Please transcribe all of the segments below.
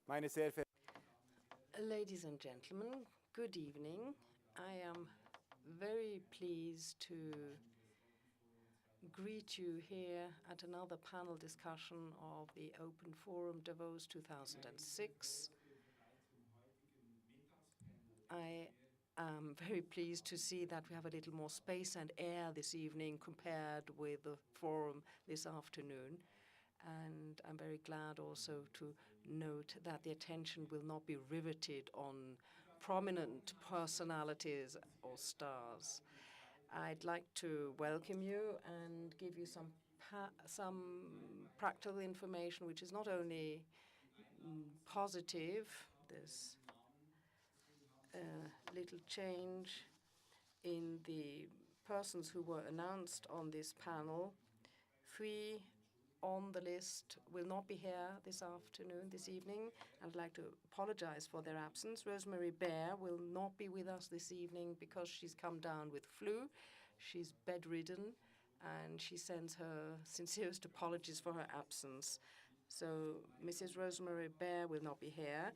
Meine sehr verehrten Ladies and gentlemen, good evening. I am very pleased to greet you here at another panel discussion of the Open Forum Davos 2006. I am very pleased to see that we have a little more space and air this evening compared with the forum this afternoon. And I'm very glad also to note that the attention will not be riveted on prominent personalities or stars. I'd like to welcome you and give you some practical information, which is not only positive. There's a little change in the persons who were announced on this panel. 3 on the list will not be here this evening. I'd like to apologize for their absence. Rosemary Bear will not be with us this evening because she's come down with flu. She's bedridden, and she sends her sincerest apologies for her absence. So Mrs. Rosemary Bear will not be here.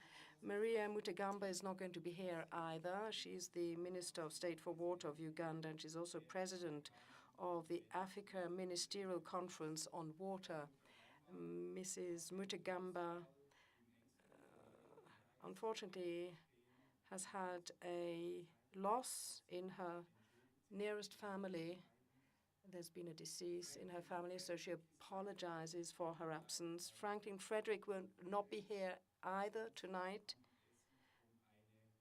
Maria Mutegamba is not going to be here either. She's the Minister of State for Water of Uganda, and she's also president of the Africa Ministerial Conference on Water. Mrs. Mutegamba, unfortunately, has had a loss in her nearest family. There's been a decease in her family, so she apologizes for her absence. Franklin Frederick will not be here either tonight.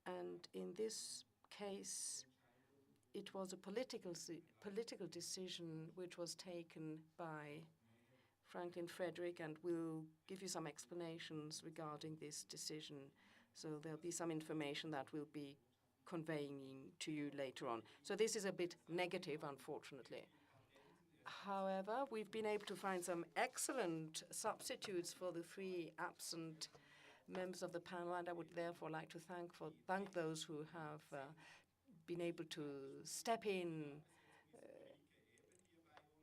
And in this case, it was a political decision which was taken by Franklin Frederick, and we'll give you some explanations regarding this decision. So there'll be some information that we'll be conveying to you later on. So this is a bit negative, unfortunately. However, we've been able to find some excellent substitutes for the 3 absent members of the panel, and I would therefore like to thank those who have been able to step in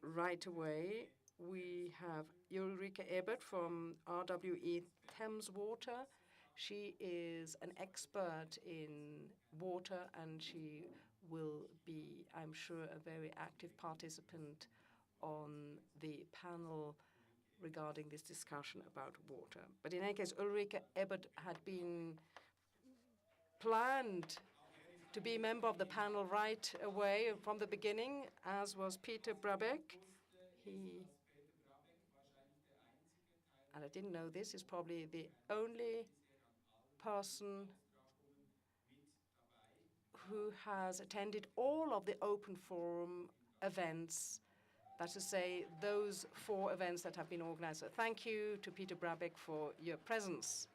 right away. We have Ulrike Ebert from RWE Thames Water. She is an expert in water, and she will be, I'm sure, a very active participant on the panel regarding this discussion about water. But in any case, Ulrike Ebert had been planned to be a member of the panel right away from the beginning, as was Peter Brabeck. And I didn't know this, is probably the only person who has attended all of the Open Forum events, that is to say, those 4 events that have been organized. So thank you to Peter Brabeck for your presence.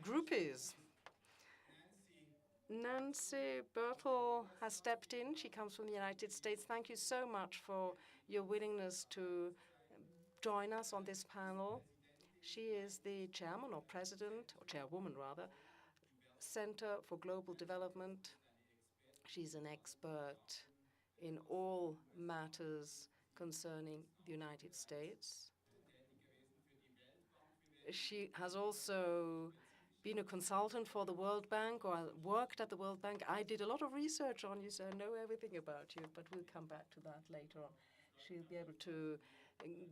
Groupies. Nancy Birdsall has stepped in. She comes from the United States. Thank you so much for your willingness to join us on this panel. She is the chairman or president, or chairwoman rather, Center for Global Development. She's an expert in all matters concerning the United States. She has also been a consultant for the World Bank, or worked at the World Bank. I did a lot of research on you, so I know everything about you, but we'll come back to that later on. She'll be able to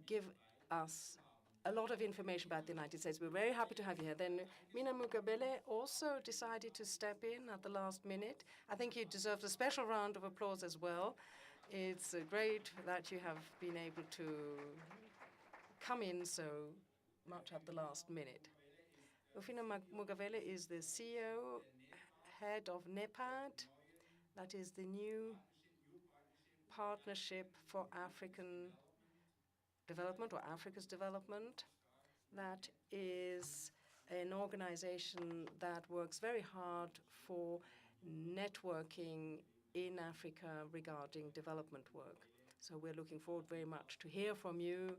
give us a lot of information about the United States. We're very happy to have you here. Then Mina Mugabele also decided to step in at the last minute. I think you deserve a special round of applause as well. It's great that you have been able to come in so much at the last minute. Rufina Mugavele is the CEO, head of NEPAD. That is the new Partnership for African Development, or Africa's Development. That is an organization that works very hard for networking in Africa regarding development work. So we're looking forward very much to hear from you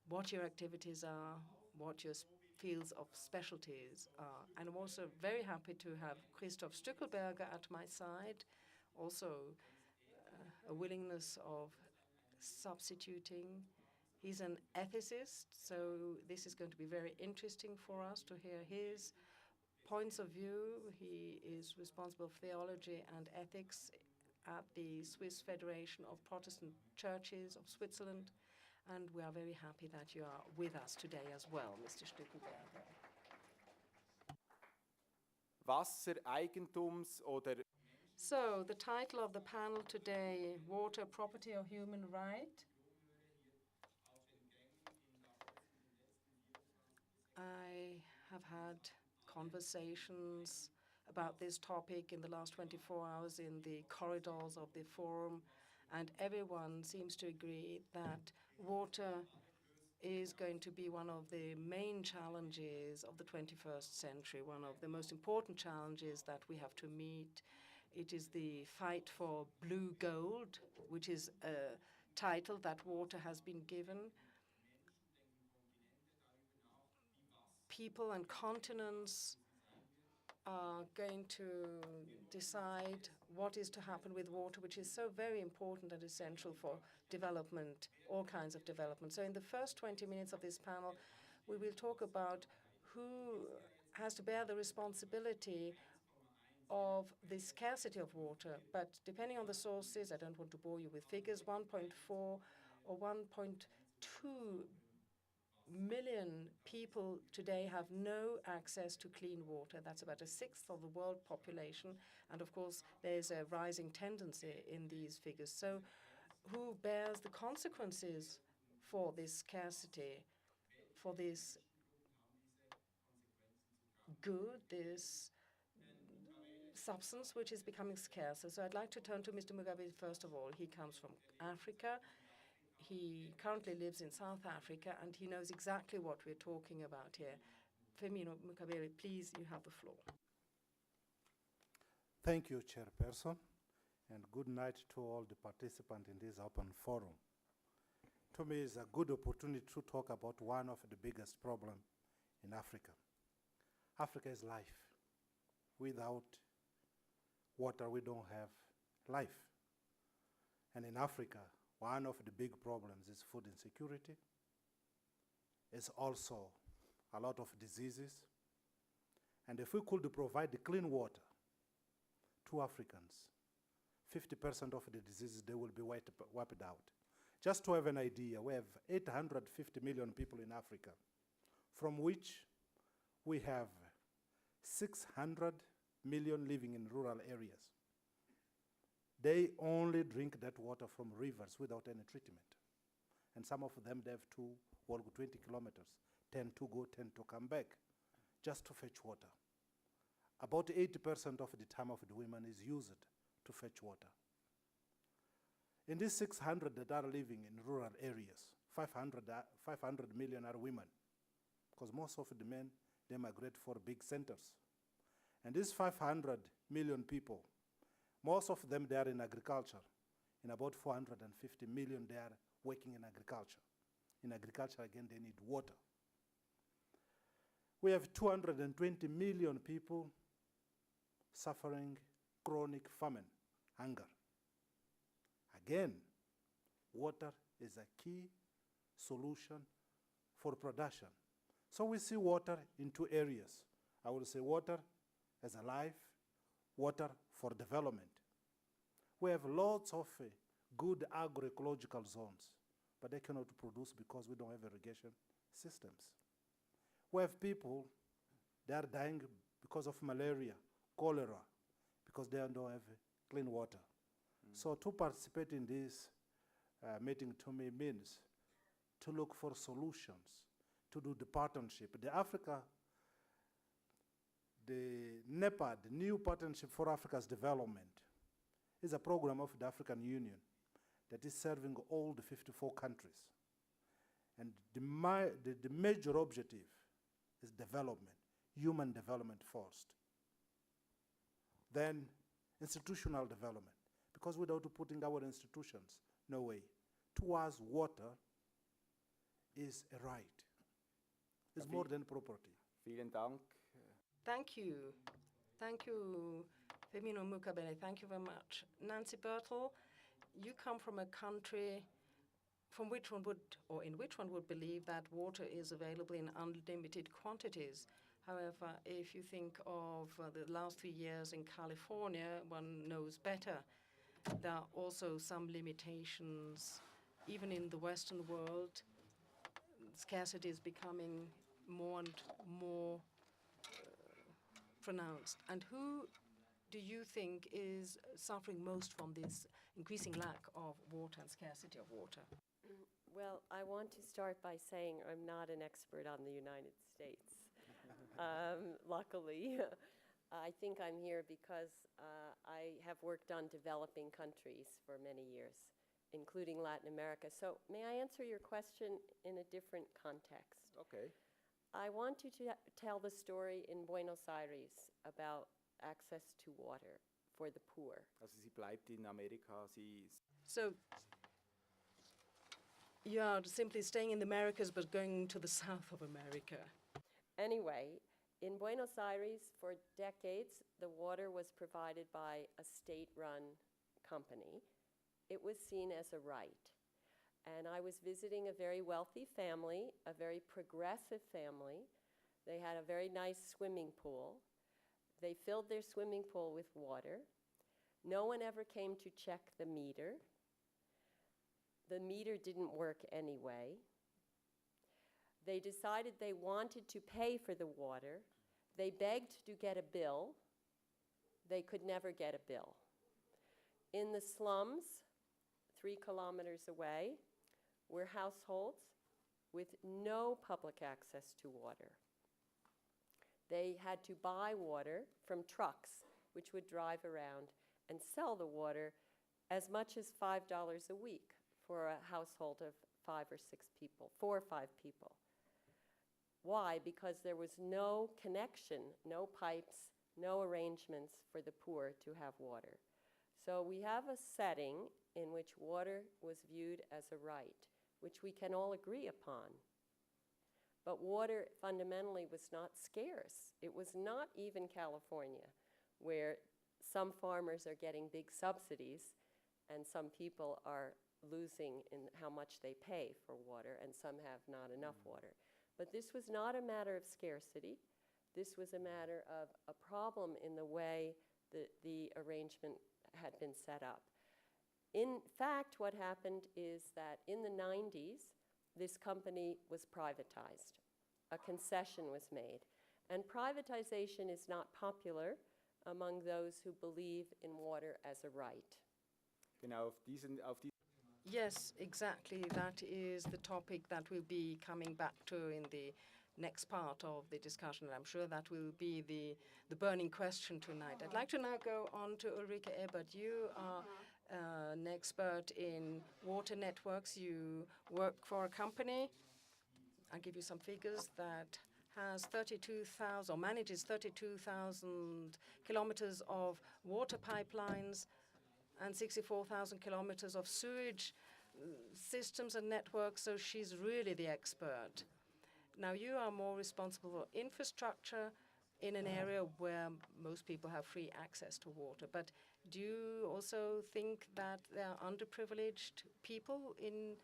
what your activities are, what your fields of specialties are. And I'm also very happy to have Christoph Stückelberger at my side, also a willingness of substituting. He's an ethicist, so this is going to be very interesting for us to hear his points of view. He is responsible for theology and ethics at the Swiss Federation of Protestant Churches of Switzerland, and we are very happy that you are with us today as well, Mr. Stückelberger. Wassereigentums- oder So, the title of the panel today, Water, Property or Human Right? I have had conversations about this topic in the last 24 hours in the corridors of the forum, and everyone seems to agree that water is going to be one of the main challenges of the 21st century, one of the most important challenges that we have to meet. It is the fight for blue gold, which is a title that water has been given. People and continents are going to decide what is to happen with water, which is so very important and essential for development, all kinds of development. So in the first 20 minutes of this panel, we will talk about who has to bear the responsibility of the scarcity of water. But depending on the sources, I don't want to bore you with figures, 1.4 or 1.2 million people today have no access to clean water. That's about a sixth of the world population. And of course, there's a rising tendency in these figures. So who bears the consequences for this scarcity, for this good, this substance which is becoming scarcer? So I'd like to turn to Mr. Mugabe first of all. He comes from Africa. He currently lives in South Africa, and he knows exactly what we're talking about here. Firmino Mugabe, please, you have the floor. Thank you, Chairperson, and good night to all the participants in this open forum. To me, it's a good opportunity to talk about one of the biggest problems in Africa. Africa is life. Without water, we don't have life. And in Africa, one of the big problems is food insecurity. It's also a lot of diseases. And if we could provide the clean water to Africans, 50% of the diseases, they will be wiped out. Just to have an idea, we have 850 million people in Africa, from which we have 600 million living in rural areas. They only drink that water from rivers without any treatment. And some of them, they have to walk 20 kilometers, 10 to go, 10 to come back, just to fetch water. About 80% of the time of the women is used to fetch water. In these 600 that are living in rural areas, 500 million are women, because most of the men, they migrate for big centers. And these 500 million people, most of them, they are in agriculture. In about 450 million, they are working in agriculture. In agriculture, again, they need water. We have 220 million people suffering chronic famine, hunger. Again, water is a key solution for production. So we see water in two areas. I will say water as a life, water for development. We have lots of good agroecological zones, but they cannot produce because we don't have irrigation systems. We have people, they are dying because of malaria, cholera, because they don't have clean water. So to participate in this meeting to me means to look for solutions, to do the partnership. The NEPAD, the New Partnership for Africa's Development, is a program of the African Union that is serving all the 54 countries. And the major objective is development, human development first. Then institutional development, because without putting our institutions, no way. To us, water is a right. It's more than property. Vielen Dank. Thank you. Thank you, Firmino Mugabe. Thank you very much. Nancy Birdsall, you come from a country from which one would, or in which one would believe that water is available in unlimited quantities. However, if you think of the last 3 years in California, one knows better. There are also some limitations. Even in the Western world, scarcity is becoming more and more pronounced. And who do you think is suffering most from this increasing lack of water and scarcity of water? Well, I want to start by saying I'm not an expert on the United States. Luckily, I think I'm here because I have worked on developing countries for many years, including Latin America. So may I answer your question in a different context? Okay. I want to tell the story in Buenos Aires about access to water for the poor. Also sie bleibt in Amerika, So you are simply staying in the Americas but going to the south of America. Anyway, in Buenos Aires, for decades, the water was provided by a state-run company. It was seen as a right. And I was visiting a very wealthy family, a very progressive family. They had a very nice swimming pool. They filled their swimming pool with water. No one ever came to check the meter. The meter didn't work anyway. They decided they wanted to pay for the water. They begged to get a bill. They could never get a bill. In the slums, 3 kilometers away, were households with no public access to water. They had to buy water from trucks, which would drive around and sell the water as much as $5 a week for a household of 5 or 6 people, 4 or 5 people. Why? Because there was no connection, no pipes, no arrangements for the poor to have water. So we have a setting in which water was viewed as a right, which we can all agree upon. But water fundamentally was not scarce. It was not even California, where some farmers are getting big subsidies and some people are losing in how much they pay for water and some have not enough water. But this was not a matter of scarcity. This was a matter of a problem in the way the arrangement had been set up. In fact, what happened is that in the 90s, this company was privatized. A concession was made. And privatization is not popular among those who believe in water as a right. Genau, Yes, exactly. That is the topic that we'll be coming back to in the next part of the discussion. And I'm sure that will be the burning question tonight. I'd like to now go on to Ulrike Ebert. You are an expert in water networks. You work for a company, I'll give you some figures, that has 32,000 or manages 32,000 kilometers of water pipelines and 64,000 kilometers of sewage systems and networks, so she's really the expert. Now, you are more responsible for infrastructure in an area where most people have free access to water. But do you also think that there are underprivileged people in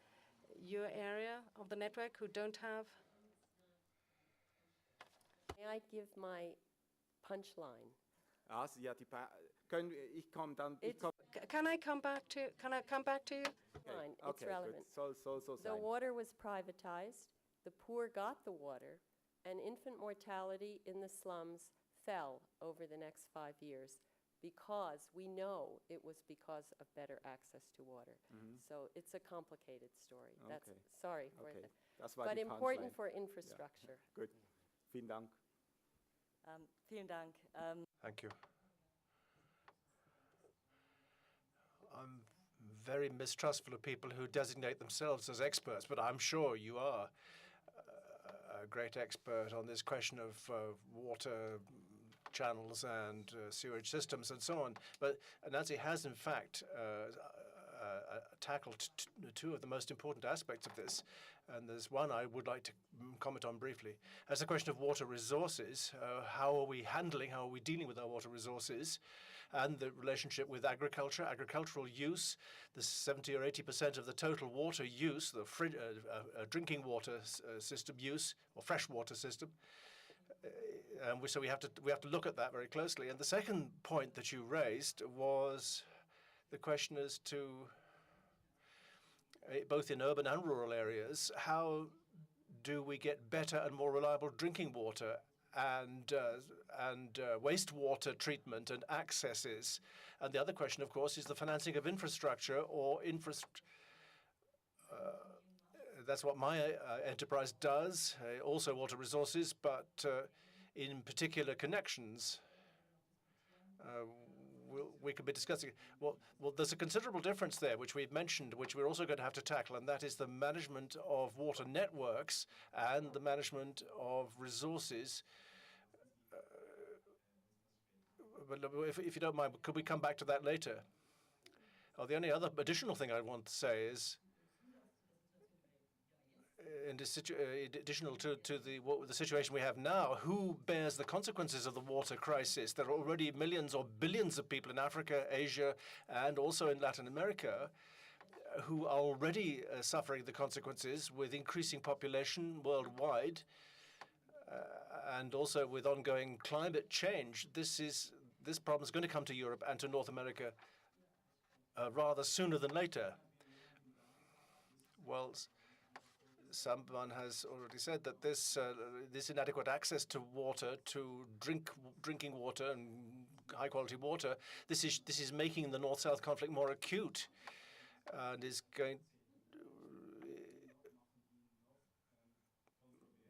your area of the network who don't have? May I give my punchline? Also, ja, ich komme dann. Can I come back to you? Fine, it's Okay, relevant. good. So The sein. water was privatized, the poor got the water, and infant mortality in the slums fell over the next 5 years because we know it was because of better access to water. So it's a complicated story. That's Okay. sorry for Okay. that. Das war But die important Punchline. for infrastructure. Gut. Vielen Dank. Vielen Dank. Thank you. I'm very mistrustful of people who designate themselves as experts, but I'm sure you are a great expert on this question of water channels and sewage systems and so on. But Nancy has, in fact, tackled two of the most important aspects of this. And there's one I would like to comment on briefly. As a question of water resources, how are we dealing with our water resources, and the relationship with agriculture, agricultural use, the 70 or 80% of the total water use, the drinking water system use, or fresh water system. So we have to look at that very closely. And the second point that you raised was the question as to, both in urban and rural areas, how do we get better and more reliable drinking water and wastewater treatment and accesses? And the other question, of course, is the financing of infrastructure or that's what my enterprise does, also water resources, but in particular connections. We could be discussing. Well, there's a considerable difference there, which we've mentioned, which we're also going to have to tackle, and that is the management of water networks and the management of resources. But if you don't mind, could we come back to that later? The only other additional thing I want to say is, additional to the situation we have now, who bears the consequences of the water crisis? There are already millions or billions of people in Africa, Asia, and also in Latin America who are already suffering the consequences with increasing population worldwide, and also with ongoing climate change. This problem is going to come to Europe and to North America rather sooner than later. Well, someone has already said that this inadequate access to water, to drinking water and high-quality water, this is making the North-South conflict more acute, and is going.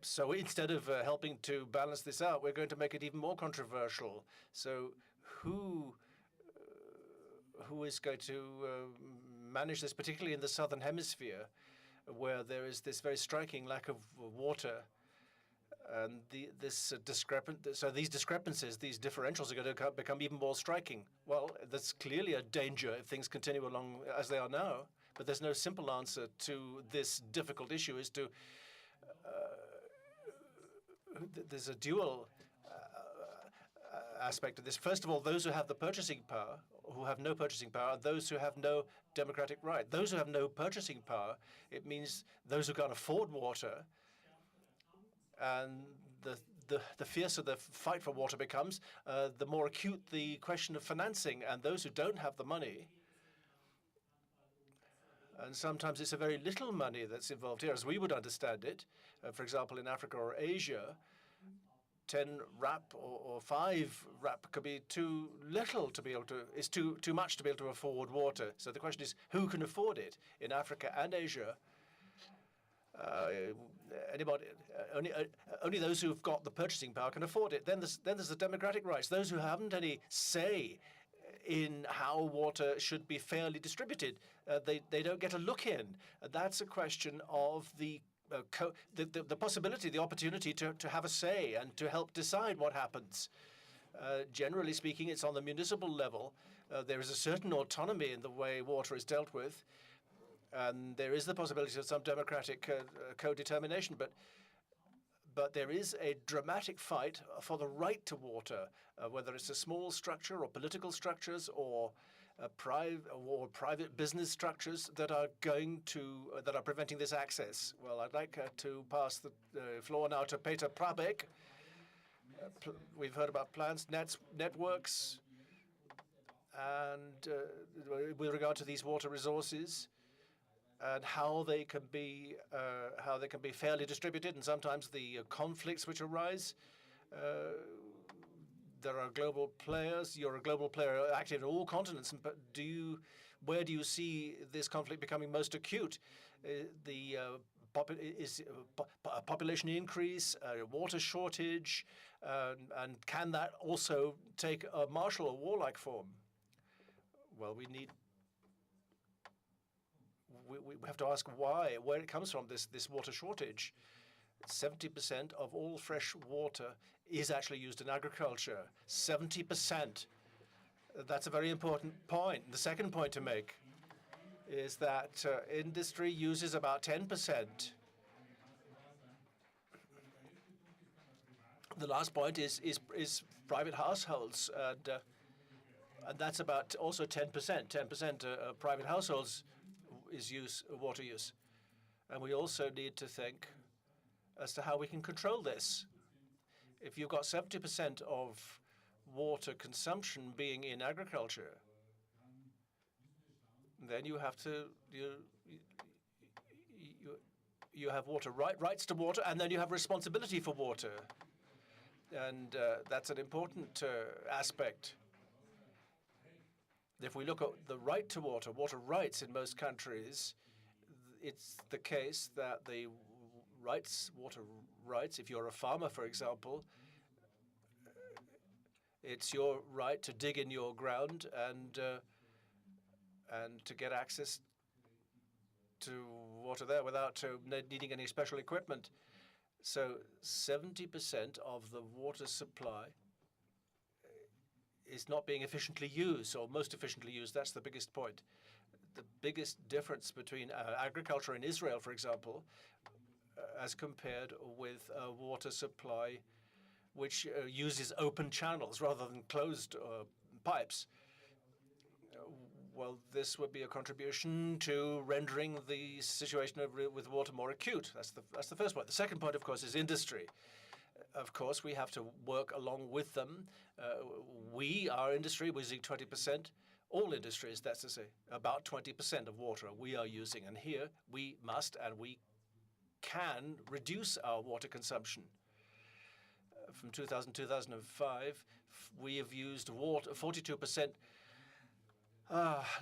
So instead of helping to balance this out, we're going to make it even more controversial. So who is going to manage this, particularly in the southern hemisphere, where there is this very striking lack of water, and these discrepancies, these differentials are going to become even more striking. Well, there's clearly a danger if things continue along as they are now, but there's no simple answer to this difficult issue. There's a dual aspect of this. First of all, those who have the purchasing power, who have no purchasing power, are those who have no democratic right. Those who have no purchasing power, it means those who can't afford water, and the fiercer the fight for water becomes, the more acute the question of financing, and those who don't have the money, and sometimes it's a very little money that's involved here, as we would understand it. For example, in Africa or Asia, 10 rap or 5 rap could be too little to be able to, it's too much to be able to afford water. So the question is, who can afford it? In Africa and Asia, only those who've got the purchasing power can afford it. Then there's the democratic rights. Those who haven't any say in how water should be fairly distributed, they don't get a look in. That's a question of the possibility, the opportunity to have a say and to help decide what happens. Generally speaking, it's on the municipal level. There is a certain autonomy in the way water is dealt with, and there is the possibility of some democratic co-determination, but there is a dramatic fight for the right to water, whether it's a small structure or political structures or private business structures that are preventing this access. Well, I'd like to pass the floor now to Peter Brabeck. We've heard about plans, networks, and with regard to these water resources, and how they can be fairly distributed, and sometimes the conflicts which arise. There are global players. You're a global player active in all continents. But where do you see this conflict becoming most acute? Population increase, water shortage, and can that also take a martial or warlike form? Well, we have to ask where it comes from, this water shortage. 70% of all fresh water is actually used in agriculture. 70%. That's a very important point. The second point to make is that industry uses about 10%. The last point is private households, and that's about also 10%. 10% of private households is water use. And we also need to think as to how we can control this. If you've got 70% of water consumption being in agriculture, then you have to you have water rights to water, and then you have responsibility for water, and that's an important aspect. If we look at the right to water, water rights in most countries, it's the case that the water rights, if you're a farmer, for example, it's your right to dig in your ground and to get access to water there without needing any special equipment. So 70% of the water supply is not being efficiently used, or most efficiently used. That's the biggest point. The biggest difference between agriculture in Israel, for example, as compared with water supply which uses open channels rather than closed pipes. Well, this would be a contribution to rendering the situation with water more acute. That's the first point. The second point, of course, is industry. Of course, we have to work along with them. Our industry, we're using 20%. All industries, that's to say, about 20% of water we are using. And here we must and we can reduce our water consumption. From 2000 to 2005, we have used 42%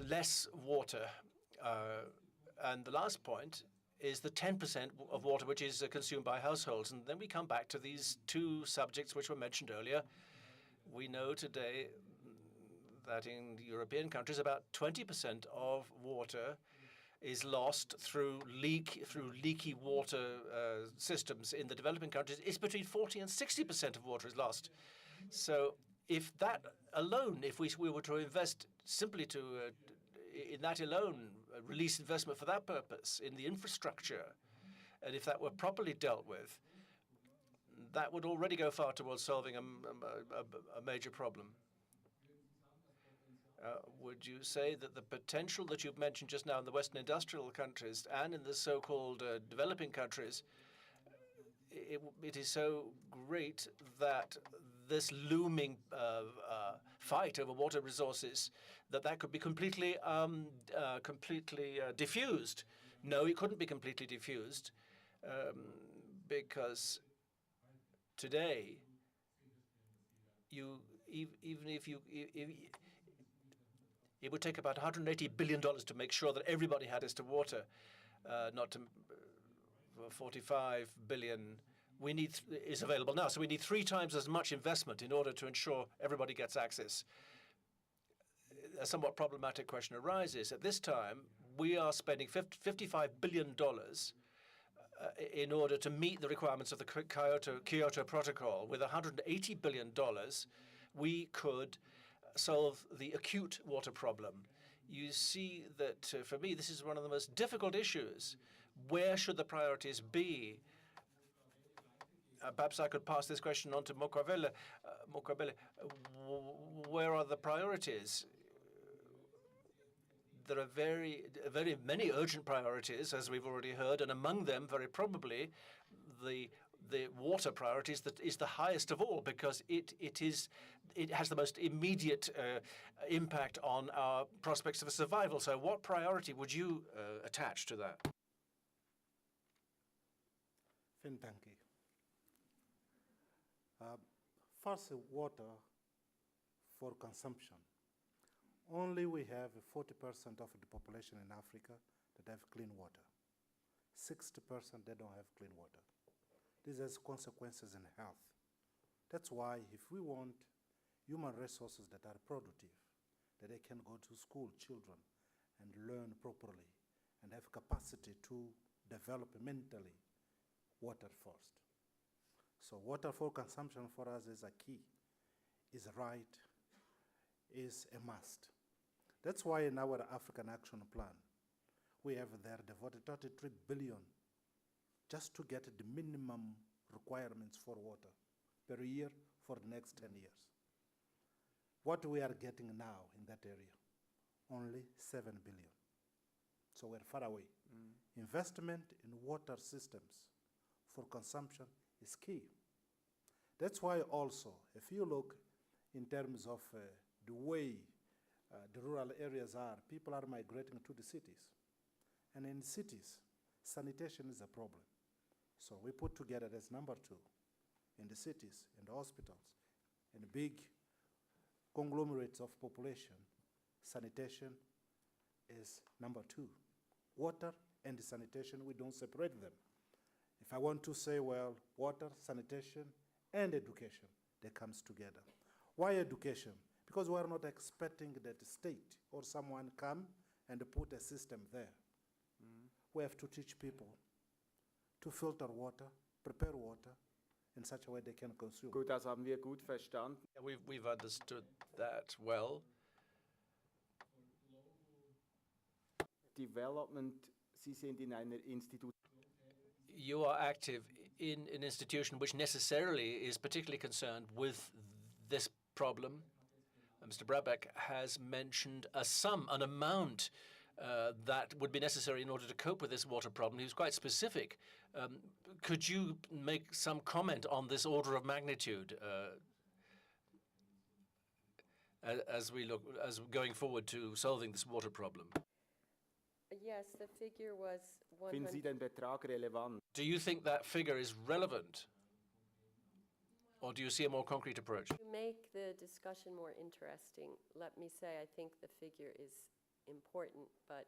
less water. And the last point is the 10% of water which is consumed by households. And then we come back to these two subjects which were mentioned earlier. We know today that in European countries, about 20% of water is lost through leaky water systems. In the developing countries, it's between 40 and 60% of water is lost. So if that alone, if we were to invest simply in that alone, release investment for that purpose in the infrastructure, and if that were properly dealt with, that would already go far towards solving a major problem. Would you say that the potential that you've mentioned just now in the Western industrial countries and in the so-called developing countries, it is so great that this looming fight over water resources, that could be completely diffused? No, it couldn't be completely diffused because today, even if it would take about $180 billion to make sure that everybody had access to water, not to 45 billion is available now. So we need 3 times as much investment in order to ensure everybody gets access. A somewhat problematic question arises. At this time, we are spending $55 billion in order to meet the requirements of the Kyoto Protocol. With $180 billion, we could solve the acute water problem. You see that, for me, this is one of the most difficult issues. Where should the priorities be? Perhaps I could pass this question on to Mokavele. Where are the priorities? There are very many urgent priorities, as we've already heard, and among them, very probably, the water priorities that is the highest of all, because it has the most immediate impact on our prospects of survival. So what priority would you attach to that? Vielen Dank. First, water for consumption. Only we have 40% of the population in Africa that have clean water. 60% they don't have clean water. This has consequences in health. That's why if we want human resources that are productive, that they can go to school, children, and learn properly, and have capacity to develop mentally, water first. So water for consumption for us is a key, is right, is a must. That's why in our African Action Plan, we have there devoted 33 billion just to get the minimum requirements for water per year for the next 10 years. What we are getting now in that area, only 7 billion. So we're far away. Investment in water systems for consumption is key. That's why also, if you look in terms of the way the rural areas are, people are migrating to the cities. And in cities, sanitation is a problem. So we put together as number 2 in the cities, in the hospitals, in the big conglomerates of population, sanitation is number 2. Water and sanitation, we don't separate them. If I want to say, well, water, sanitation, and education, they comes together. Why education? Because we are not expecting that the state or someone come and put a system there. We have to teach people to filter water, prepare water in such a way they can consume. Gut, das haben wir gut verstanden. Yeah, we've understood that well. Development, Sie sind in einer Institution. You are active in an institution which necessarily is particularly concerned with this problem. Mr. Brabeck has mentioned a sum, an amount that would be necessary in order to cope with this water problem. He was quite specific. Could you make some comment on this order of magnitude as going forward to solving this water problem? Yes, the figure was Finden Sie 100. den Betrag relevant? Do you think that figure is relevant? Or do you see a more concrete approach? To make the discussion more interesting, let me say I think the figure is important, but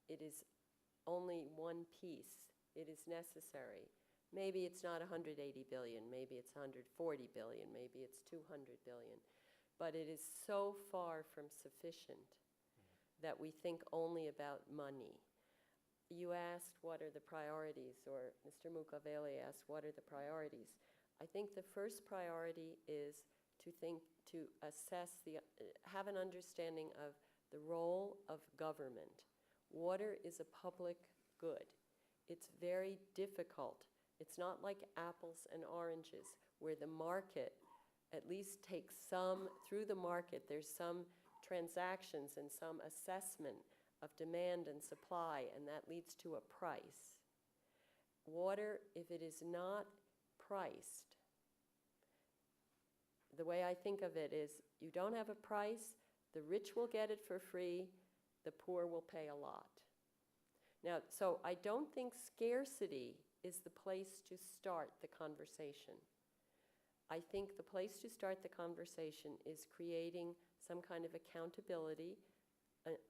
it is only one piece. It is necessary. Maybe it's not 180 billion, maybe it's 140 billion, maybe it's 200 billion. But it is so far from sufficient that we think only about money. You asked what are the priorities, or Mr. Mukavele asked what are the priorities. I think the first priority is to assess, have an understanding of the role of government. Water is a public good. It's very difficult. It's not like apples and oranges, where the market at least takes some, through the market, there's some transactions and some assessment of demand and supply, and that leads to a price. Water, if it is not priced, the way I think of it is you don't have a price, the rich will get it for free, the poor will pay a lot. Now, so I don't think scarcity is the place to start the conversation. I think the place to start the conversation is creating some kind of accountability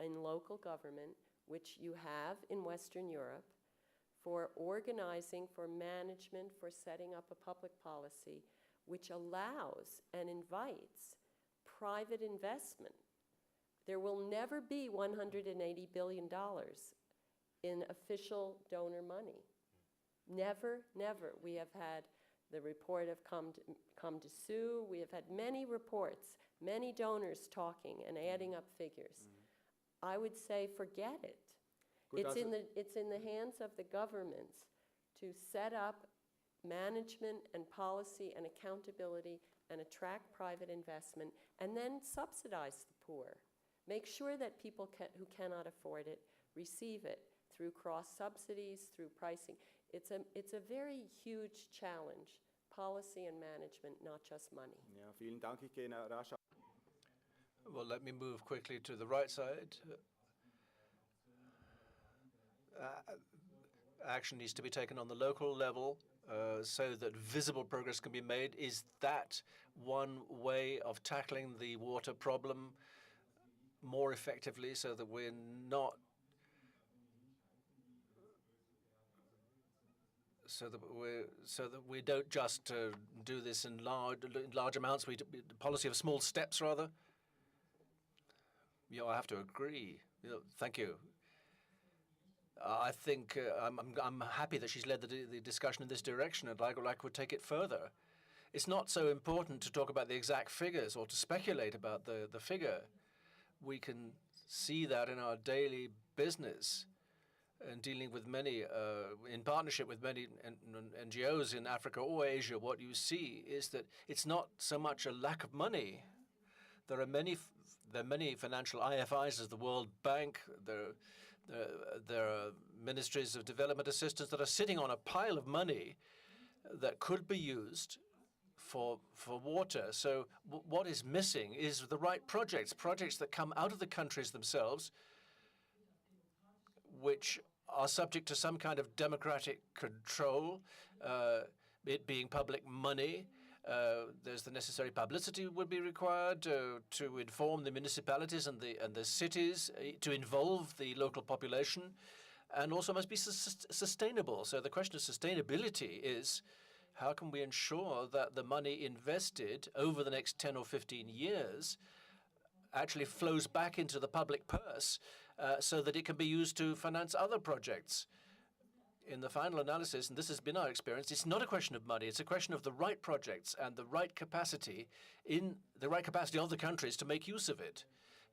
in local government, which you have in Western Europe, for organizing, for management, for setting up a public policy which allows and invites private investment. There will never be $180 billion in official donor money. Never, never. We have had the report of Come to Sue. We have had many reports, many donors talking and adding up figures. I would say forget it. Gut, It's in the hands of the governments to set up management and policy and accountability and attract private investment, and then subsidize the poor. Make sure that people who cannot afford it receive it through cross-subsidies, through pricing. It's a very huge challenge, policy and management, not just money. Ja, vielen Dank. Ich gehe rasch. Well, let me move quickly to the right side. Action needs to be taken on the local level so that visible progress can be made. Is that one way of tackling the water problem more effectively, so that we're not so that we don't just do this in large amounts? We policy of small steps, rather. Yeah, I have to agree. Thank you. I think I'm happy that she's led the discussion in this direction, and I would take it further. It's not so important to talk about the exact figures or to speculate about the figure. We can see that in our daily business. and dealing with many, in partnership with many NGOs in Africa or Asia, what you see is that it's not so much a lack of money. There are many financial IFIs as the World Bank. There are ministries of development assistance that are sitting on a pile of money that could be used for water. So what is missing is the right projects that come out of the countries themselves, which are subject to some kind of democratic control, it being public money. There's the necessary publicity would be required to inform the municipalities and the cities, to involve the local population, and also must be sustainable. So the question of sustainability is, how can we ensure that the money invested over the next 10 or 15 years actually flows back into the public purse so that it can be used to finance other projects? In the final analysis, and this has been our experience, it's not a question of money, it's a question of the right projects and the right capacity of the countries to make use of it.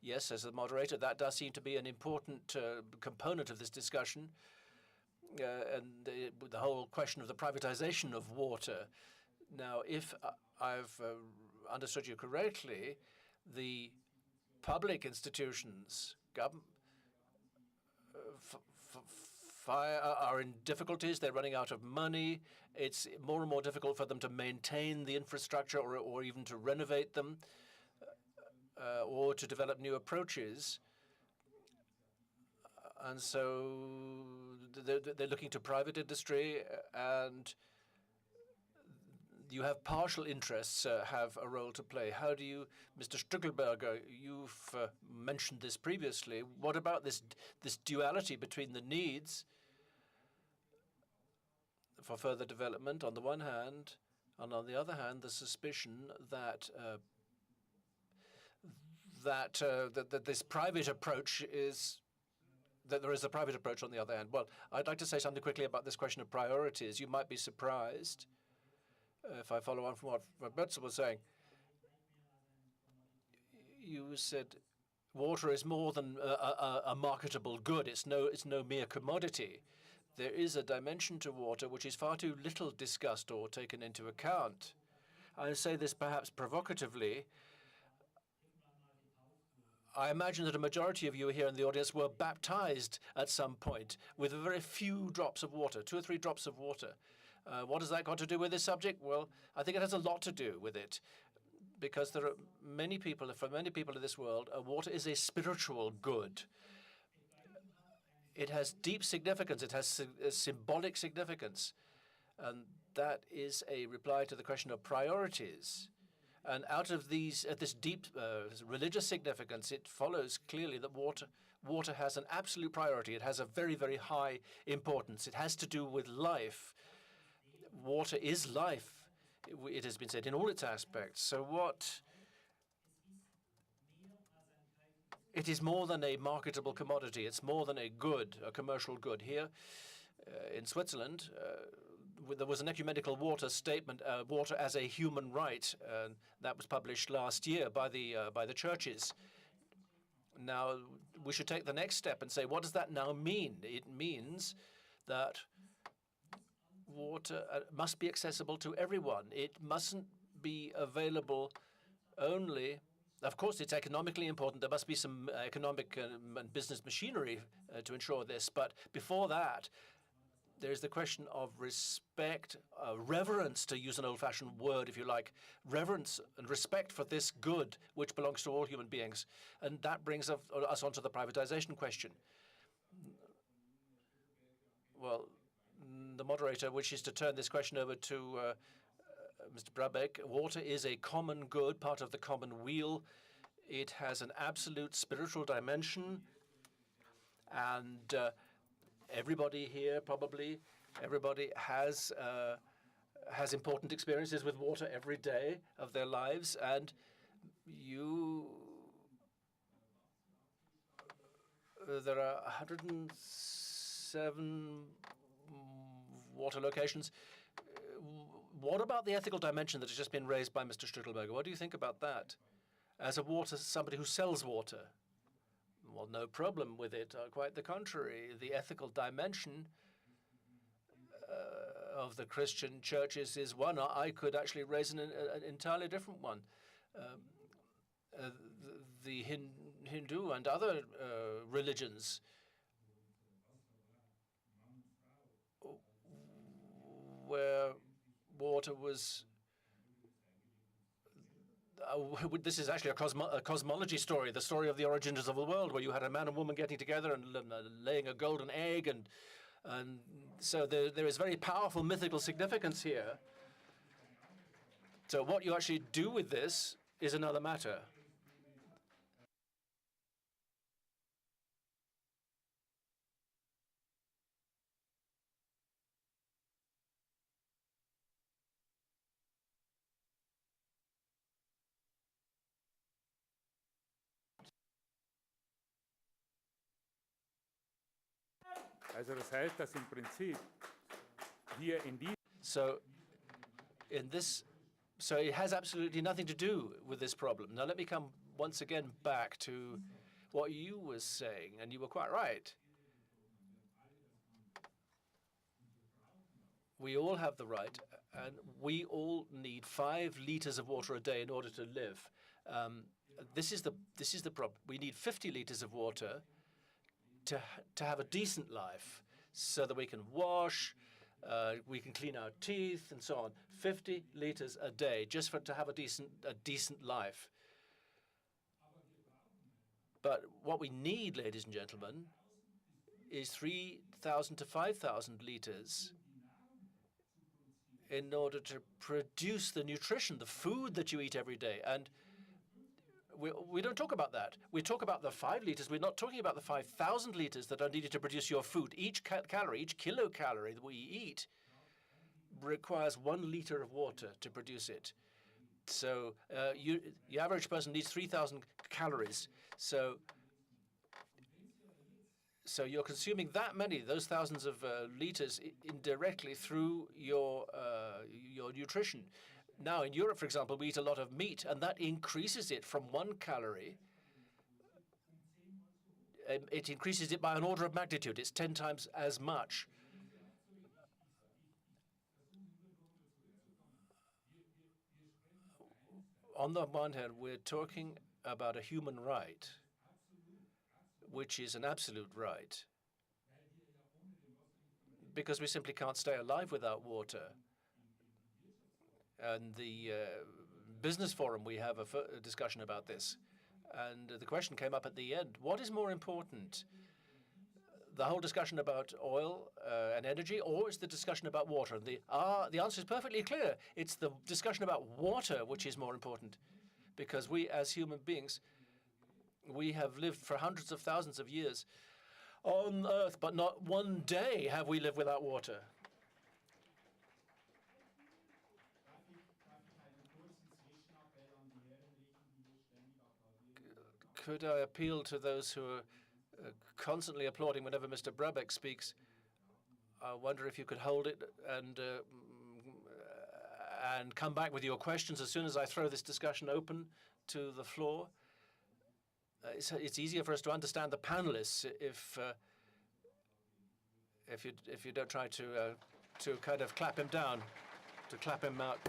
Yes, as the moderator, that does seem to be an important component of this discussion. And the whole question of the privatization of water. Now, if I've understood you correctly, the public institutions, are in difficulties. They're running out of money. It's more and more difficult for them to maintain the infrastructure or even to renovate them or to develop new approaches. And so they're looking to private industry, and you have partial interests have a role to play. How do you, Mr. Stuckelberger, you've mentioned this previously. What about this duality between the needs for further development on the one hand, and on the other hand, the suspicion that that this private approach is that there is a private approach on the other hand? Well, I'd like to say something quickly about this question of priorities. You might be surprised if I follow on from what Birdsall was saying. You said water is more than a marketable good. It's no mere commodity. There is a dimension to water which is far too little discussed or taken into account. I say this perhaps provocatively. I imagine that a majority of you here in the audience were baptized at some point with a very few drops of water, 2 or 3 drops of water. What has that got to do with this subject? Well, I think it has a lot to do with it, because there are many people, for many people in this world, water is a spiritual good. It has deep significance. It has symbolic significance. And that is a reply to the question of priorities. And out of this deep religious significance, it follows clearly that water has an absolute priority. It has a very, very high importance. It has to do with life. Water is life, it has been said, in all its aspects. So it is more than a marketable commodity. It's more than a good, a commercial good. Here in Switzerland, there was an ecumenical water statement, water as a human right, that was published last year by the churches. Now, we should take the next step and say, what does that now mean? It means that water must be accessible to everyone. It mustn't be available only. Of course, it's economically important. There must be some economic and business machinery to ensure this. But before that, there's the question of respect, reverence, to use an old-fashioned word, if you like, reverence and respect for this good which belongs to all human beings. And that brings us onto the privatization question. Well, the moderator wishes to turn this question over to Mr. Brabeck. Water is a common good, part of the common weal. It has an absolute spiritual dimension, and everybody here, probably, everybody has important experiences with water every day of their lives, and there are 107 water locations. What about the ethical dimension that has just been raised by Mr. Stuttelberger? What do you think about that? As somebody who sells water, well, no problem with it. Quite the contrary. The ethical dimension of the Christian churches is one. I could actually raise an entirely different one. The Hindu and other religions where water was this is actually a cosmology story, the story of the origins of the world, where you had a man and woman getting together and laying a golden egg, and so there is very powerful mythical significance here. So what you actually do with this is another matter. Also das heißt, dass im Prinzip hier in diesem So it has absolutely nothing to do with this problem. Now let me come once again back to what you were saying, and you were quite right. We all have the right, and we all need 5 liters of water a day in order to live. This is the problem. We need 50 liters of water to have a decent life, so that we can wash, we can clean our teeth, and so on. 50 liters a day just to have a decent life. But what we need, ladies and gentlemen, is 3,000 to 5,000 liters in order to produce the nutrition, the food that you eat every day. And we don't talk about that. We talk about the 5 liters. We're not talking about the 5,000 liters that are needed to produce your food. Each calorie, each kilocalorie that we eat requires 1 liter of water to produce it. So the average person needs 3,000 calories. So you're consuming that many, those thousands of liters indirectly through your nutrition. Now, in Europe, for example, we eat a lot of meat, and that increases it from 1 calorie. It increases it by an order of magnitude. It's 10 times as much. On the one hand, we're talking about a human right, which is an absolute right, because we simply can't stay alive without water. And the business forum, we have a discussion about this. And the question came up at the end, what is more important? The whole discussion about oil and energy, or is the discussion about water? And the answer is perfectly clear. It's the discussion about water which is more important, because we as human beings, we have lived for hundreds of thousands of years on Earth, but not one day have we lived without water. Could I appeal to those who are constantly applauding whenever Mr. Brabeck speaks? I wonder if you could hold it and come back with your questions as soon as I throw this discussion open to the floor. It's easier for us to understand the panelists if you don't try to kind of clap him down, to clap him out.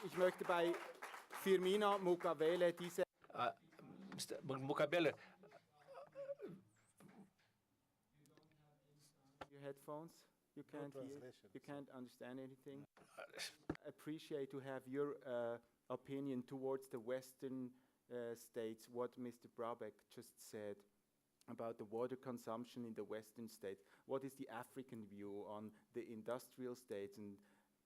Ich möchte bei Firmina Mukabele diese... Mr. Mukabele, Your headphones? You can't hear? You can't understand anything? Appreciate to have your opinion towards the Western states, what Mr. Brabeck just said about the water consumption in the Western states. What is the African view on the industrial states and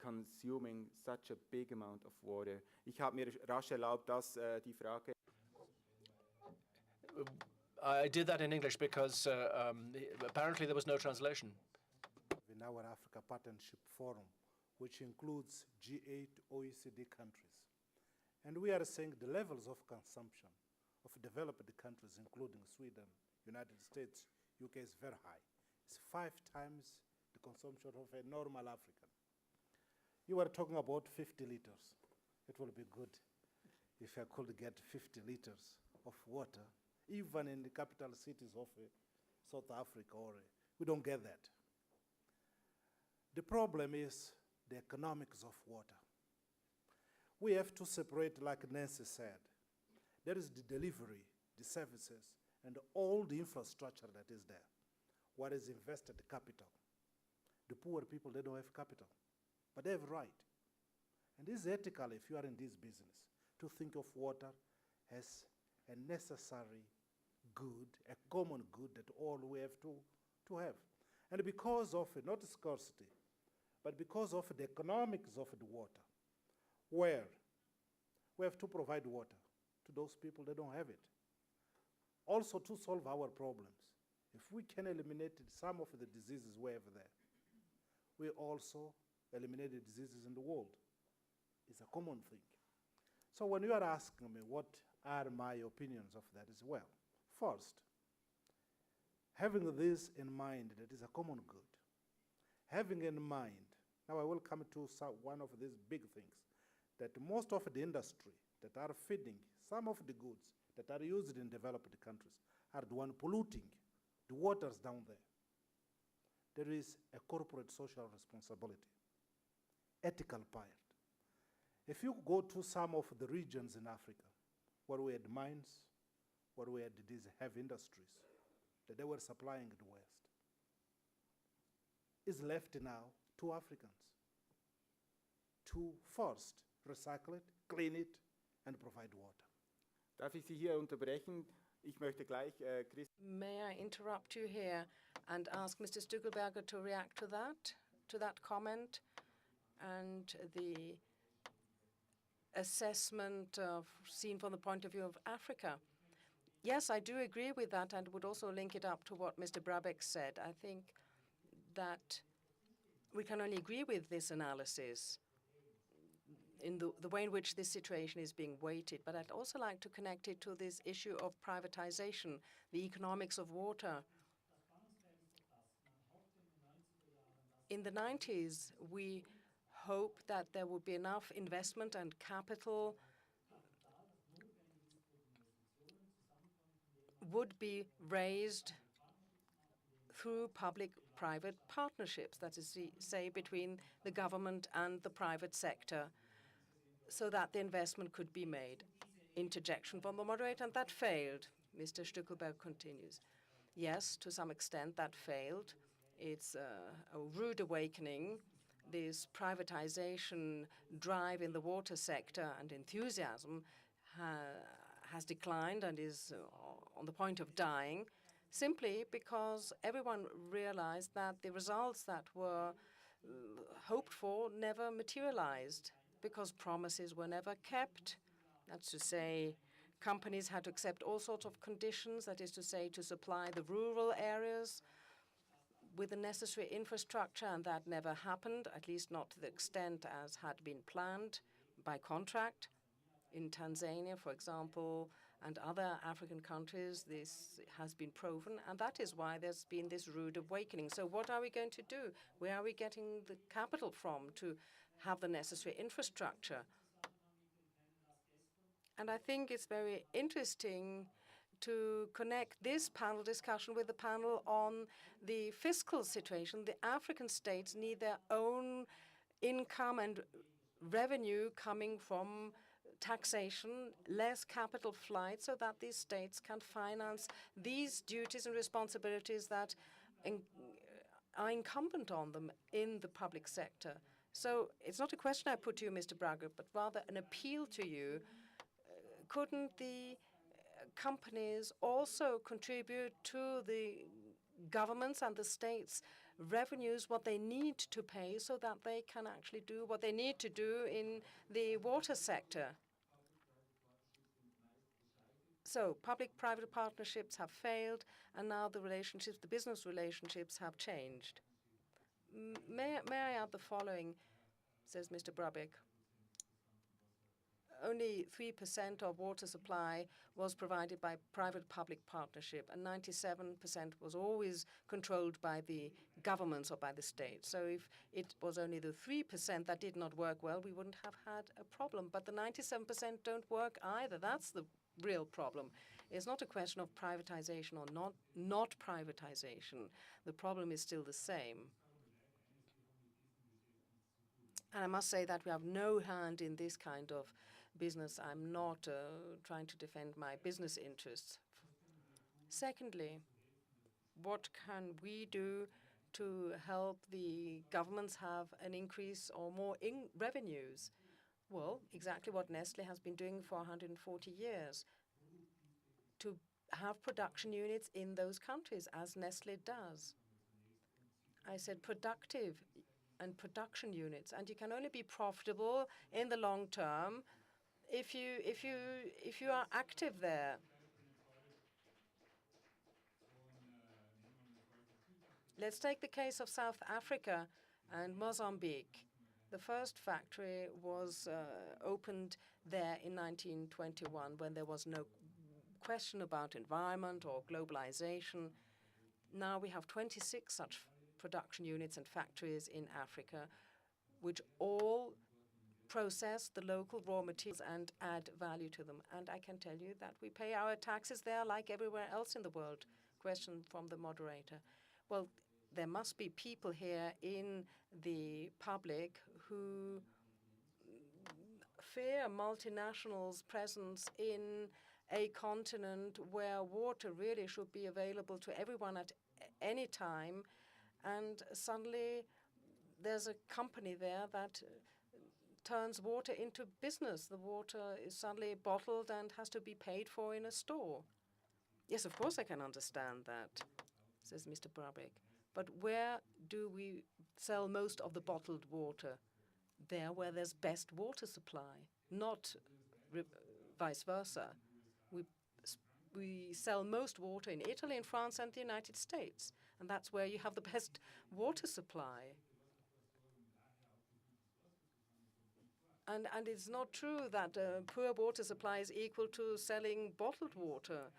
consuming such a big amount of water? Ich habe mir rasch erlaubt, dass die Frage... I did that in English because apparently there was no translation. In our Africa Partnership Forum, which includes G8 OECD countries. And we are saying the levels of consumption of developed countries, including Sweden, United States, UK, is very high. It's 5 times the consumption of a normal African. You were talking about 50 liters. It will be good if I could get 50 liters of water, even in the capital cities of South Africa, we don't get that. The problem is the economics of water. We have to separate, like Nancy said. There is the delivery, the services, and all the infrastructure that is there. What is invested capital? The poor people, they don't have capital, but they have right. And this is ethical if you are in this business, to think of water as a necessary good, a common good that all we have to have. And because of it, not scarcity, but because of the economics of the water, where we have to provide water to those people that don't have it. Also to solve our problems. If we can eliminate some of the diseases we have there, we also eliminate the diseases in the world. It's a common thing. So when you are asking me what are my opinions of that as well, first, having this in mind that is a common good, having in mind, now I will come to one of these big things, that most of the industry that are feeding some of the goods that are used in developed countries are the one polluting the waters down there. There is a corporate social responsibility, ethical part. If you go to some of the regions in Africa where we had mines, where we had these heavy industries, that they were supplying the West, is left now to Africans to first recycle it, clean it, and provide water. Darf ich Sie hier unterbrechen? Ich möchte gleich May I interrupt you here and ask Mr. Stückelberger to react to that comment, and the assessment seen from the point of view of Africa? Yes, I do agree with that, and would also link it up to what Mr. Brabeck said. I think that we can only agree with this analysis in the way in which this situation is being weighted. But I'd also like to connect it to this issue of privatization, the economics of water. In the 90s, we hoped that there would be enough investment and capital would be raised through public-private partnerships, that is to say, between the government and the private sector, so that the investment could be made. Interjection from the moderator, and that failed. Mr. Stückelberg continues. Yes, to some extent that failed. It's a rude awakening. This privatization drive in the water sector and enthusiasm has declined and is on the point of dying, simply because everyone realized that the results that were hoped for never materialized, because promises were never kept. That's to say, companies had to accept all sorts of conditions, that is to say, to supply the rural areas with the necessary infrastructure, and that never happened, at least not to the extent as had been planned by contract. In Tanzania, for example, and other African countries, this has been proven, and that is why there's been this rude awakening. So what are we going to do? Where are we getting the capital from to have the necessary infrastructure? And I think it's very interesting to connect this panel discussion with the panel on the fiscal situation. The African states need their own income and revenue coming from taxation, less capital flight, so that these states can finance these duties and responsibilities that are incumbent on them in the public sector. So it's not a question I put to you, Mr. Braga, but rather an appeal to you. Couldn't the companies also contribute to the governments and the states' revenues, what they need to pay, so that they can actually do what they need to do in the water sector? So public-private partnerships have failed, and now the relationships, the business relationships, have changed. May I add the following, says Mr. Brabeck. only 3% of water supply was provided by private-public partnership, and 97% was always controlled by the governments or by the state. So if it was only the 3% that did not work well, we wouldn't have had a problem. But the 97% don't work either. That's the real problem. It's not a question of privatization or not privatization. The problem is still the same. And I must say that we have no hand in this kind of business. I'm not trying to defend my business interests. Secondly, what can we do to help the governments have an increase or more revenues? Well, exactly what Nestlé has been doing for 140 years, to have production units in those countries, as Nestlé does. I said productive and production units, and you can only be profitable in the long term if you are active there. Let's take the case of South Africa and Mozambique. The first factory was opened there in 1921 when there was no question about environment or globalization. Now we have 26 such production units and factories in Africa, which all process the local raw materials and add value to them. And I can tell you that we pay our taxes there like everywhere else in the world. Question from the moderator. Well, there must be people here in the public who fear multinationals' presence in a continent where water really should be available to everyone at any time, and suddenly there's a company there that turns water into business. The water is suddenly bottled and has to be paid for in a store. Yes, of course I can understand that, says Mr. Brabeck. But where do we sell most of the bottled water? There where there's best water supply, not vice versa. We sell most water in Italy, in France, and the United States, and that's where you have the best water supply. And it's not true that poor water supply is equal to selling bottled water.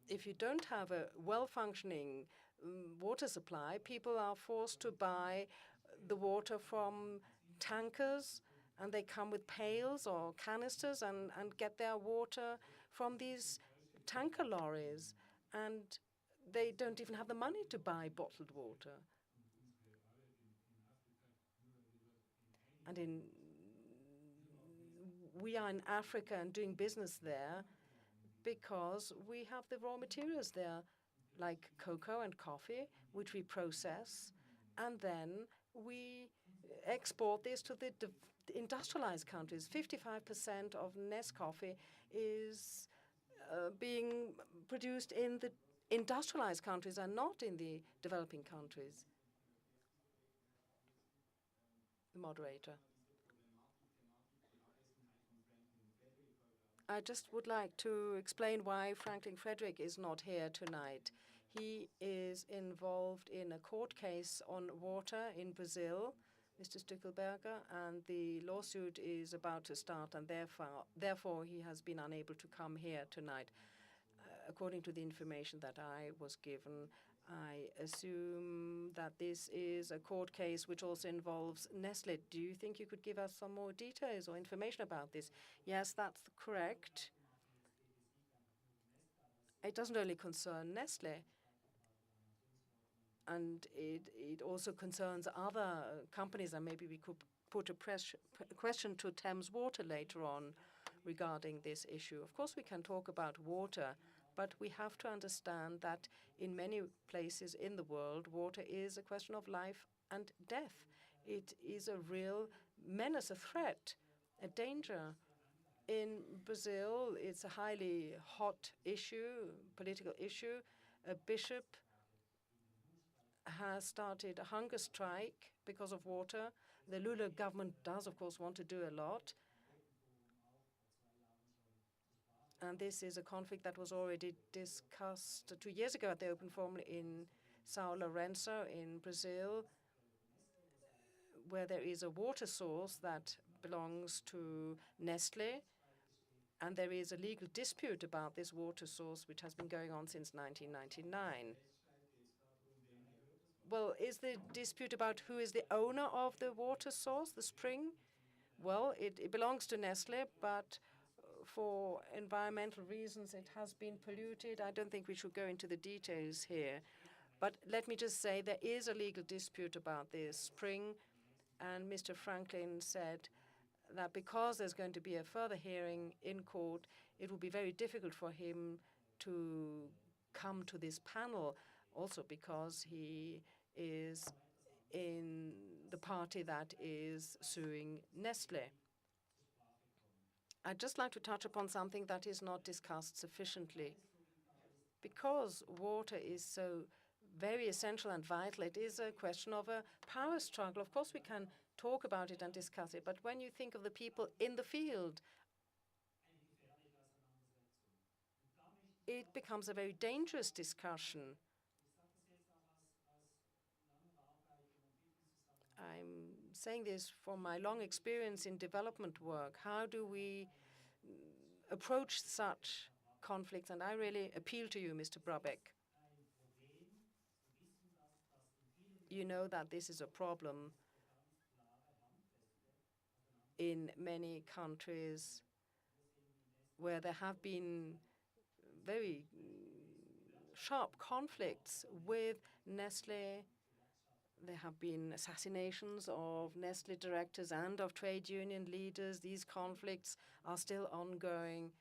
If you don't have a well-functioning water supply, people are forced to buy the water from tankers, and they come with pails or canisters and get their water from these tanker lorries. And they don't even have the money to buy bottled water. And we are in Africa and doing business there because we have the raw materials there, like cocoa and coffee, which we process, and then we export this to the industrialized countries. 55% of Nescoffee is being produced in the industrialized countries and not in the developing countries. The moderator. I just would like to explain why Franklin Frederick is not here tonight. He is involved in a court case on water in Brazil, Mr. Stückelberger, and the lawsuit is about to start, and therefore he has been unable to come here tonight. According to the information that I was given, I assume that this is a court case which also involves Nestlé. Do you think you could give us some more details or information about this? Yes, that's correct. It doesn't only concern Nestlé, and it also concerns other companies, and maybe we could put a question to Thames Water later on regarding this issue. Of course, we can talk about water, but we have to understand that in many places in the world, water is a question of life and death. It is a real menace, a threat, a danger. In Brazil, it's a highly hot issue, political issue. A bishop has started a hunger strike because of water. The Lula government does, of course, want to do a lot. And this is a conflict that was already discussed 2 years ago at the Open Forum in São Lourenço in Brazil. where there is a water source that belongs to Nestlé, and there is a legal dispute about this water source, which has been going on since 1999. Well, is the dispute about who is the owner of the water source, the spring? Well, it belongs to Nestlé, but for environmental reasons, it has been polluted. I don't think we should go into the details here. But let me just say there is a legal dispute about this spring, and Mr. Franklin said that because there's going to be a further hearing in court, it will be very difficult for him to come to this panel, also because he is in the party that is suing Nestlé. I'd just like to touch upon something that is not discussed sufficiently. Because water is so very essential and vital, it is a question of a power struggle. Of course, we can talk about it and discuss it, but when you think of the people in the field, it becomes a very dangerous discussion. I'm saying this from my long experience in development work. How do we approach such conflicts? And I really appeal to you, Mr. Brabeck. You know that this is a problem in many countries where there have been very sharp conflicts with Nestlé. There have been assassinations of Nestlé directors and of trade union leaders. These conflicts are still ongoing.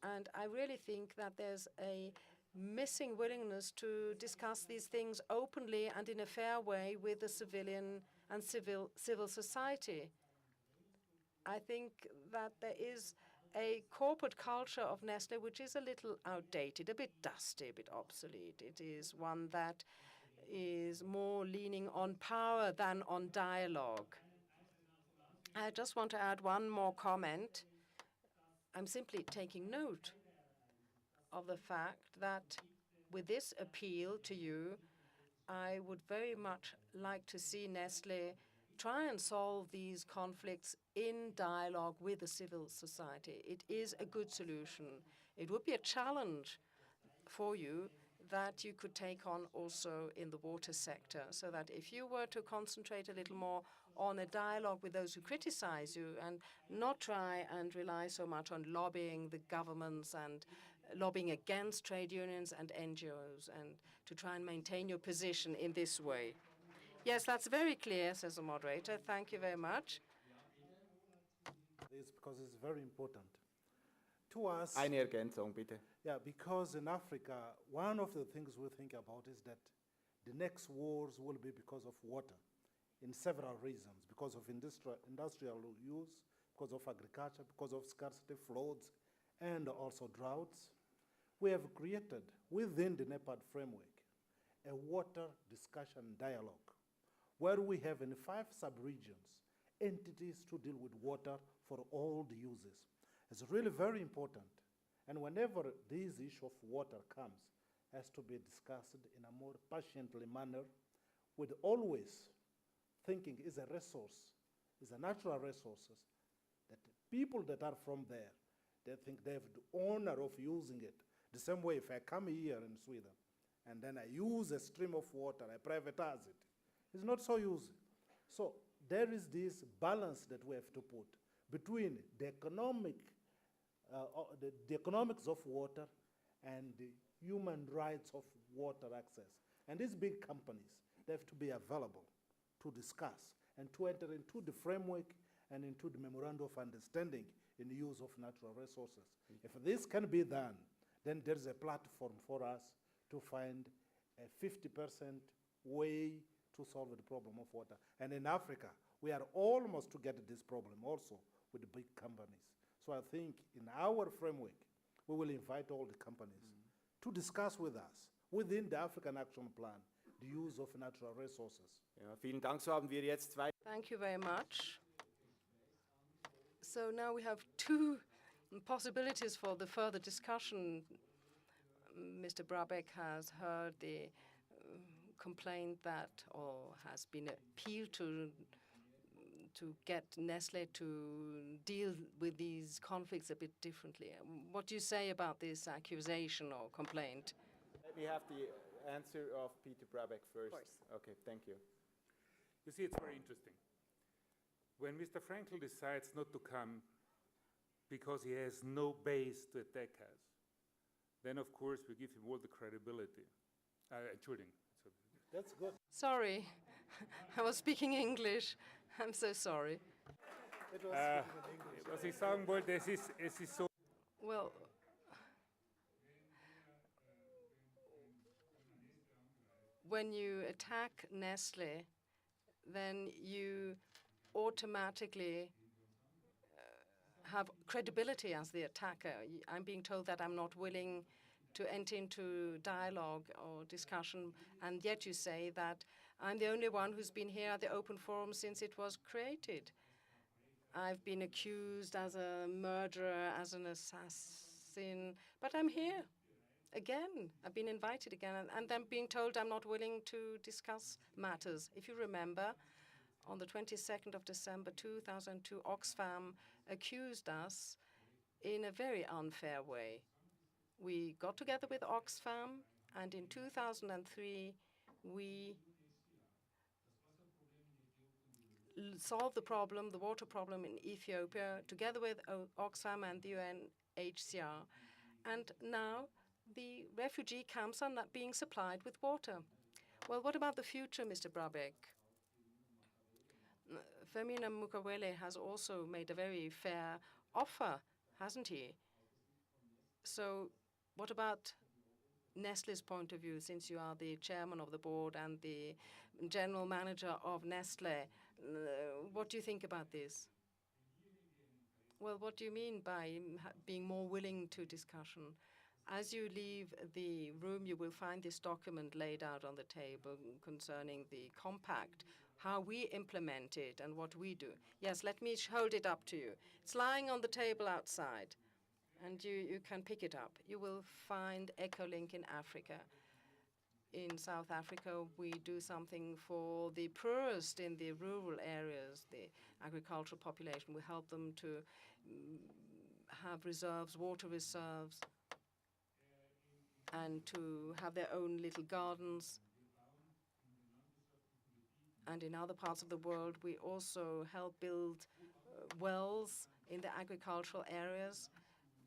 And I really think that there's a missing willingness to discuss these things openly and in a fair way with the civilian and civil society. I think that there is a corporate culture of Nestlé which is a little outdated, a bit dusty, a bit obsolete. It is one that is more leaning on power than on dialogue. I just want to add one more comment. I'm simply taking note of the fact that with this appeal to you, I would very much like to see Nestlé try and solve these conflicts in dialogue with the civil society. It is a good solution. It would be a challenge for you that you could take on also in the water sector, so that if you were to concentrate a little more on a dialogue with those who criticize you and not try and rely so much on lobbying the governments and lobbying against trade unions and NGOs, and to try and maintain your position in this way. Yes, that's very clear, says the moderator. Thank you very much. This because it's very important to us. Eine Ergänzung, bitte. Yeah, because in Africa, one of the things we think about is that the next wars will be because of water, in several reasons, because of industrial use, because of agriculture, because of scarcity, floods, and also droughts. We have created within the NEPAD framework a water discussion dialogue where we have in 5 sub-regions entities to deal with water for all the uses. It's really very important. And whenever this issue of water comes, has to be discussed in a more patiently manner, with always thinking is a resource, is a natural resources, that people that are from there, they think they have the honor of using it. The same way if I come here in Sweden and then I use a stream of water, I privatize it. It's not so easy. So there is this balance that we have to put between the economics of water and the human rights of water access. And these big companies, they have to be available to discuss and to enter into the framework and into the memorandum of understanding in the use of natural resources. If this can be done, then there's a platform for us to find a 50% way to solve the problem of water. And in Africa, we are almost to get this problem also with the big companies. So I think in our framework, we will invite all the companies to discuss with us within the African Action Plan the use of natural resources. Ja, vielen Dank. So haben wir jetzt zwei. Thank you very much. So now we have 2 possibilities for the further discussion. Mr. Brabeck has heard the complained that, or has been appealed to get Nestlé to deal with these conflicts a bit differently. What do you say about this accusation or complaint? Let me have the answer of Peter Brabeck first. Of course. Okay, thank you. You see, it's very interesting. When Mr. Frankel decides not to come because he has no base to attack us, then of course we give him all the credibility. Entschuldigung. That's good. Sorry, I was speaking English. I'm so sorry. It was speaking in English. Was ich sagen wollte, es ist so. Well, when you attack Nestlé, then you automatically have credibility as the attacker. I'm being told that I'm not willing to enter into dialogue or discussion, and yet you say that I'm the only one who's been here at the Open Forum since it was created. I've been accused as a murderer, as an assassin, but I'm here again. I've been invited again, and I'm being told I'm not willing to discuss matters. If you remember, on the 22nd of December 2002, Oxfam accused us in a very unfair way. We got together with Oxfam, and in 2003, we solved the problem, the water problem in Ethiopia, together with Oxfam and the UNHCR. And now the refugee camps are not being supplied with water. Well, what about the future, Mr. Brabeck? Femina Mukawele has also made a very fair offer, hasn't he? So what about Nestlé's point of view, since you are the chairman of the board and the general manager of Nestlé? What do you think about this? Well, what do you mean by being more willing to discussion? As you leave the room, you will find this document laid out on the table concerning the compact, how we implement it and what we do. Yes, let me hold it up to you. It's lying on the table outside, and you can pick it up. You will find Echolink in Africa. In South Africa, we do something for the poorest in the rural areas, the agricultural population. We help them to have reserves, water reserves, and to have their own little gardens. And in other parts of the world, we also help build wells in the agricultural areas.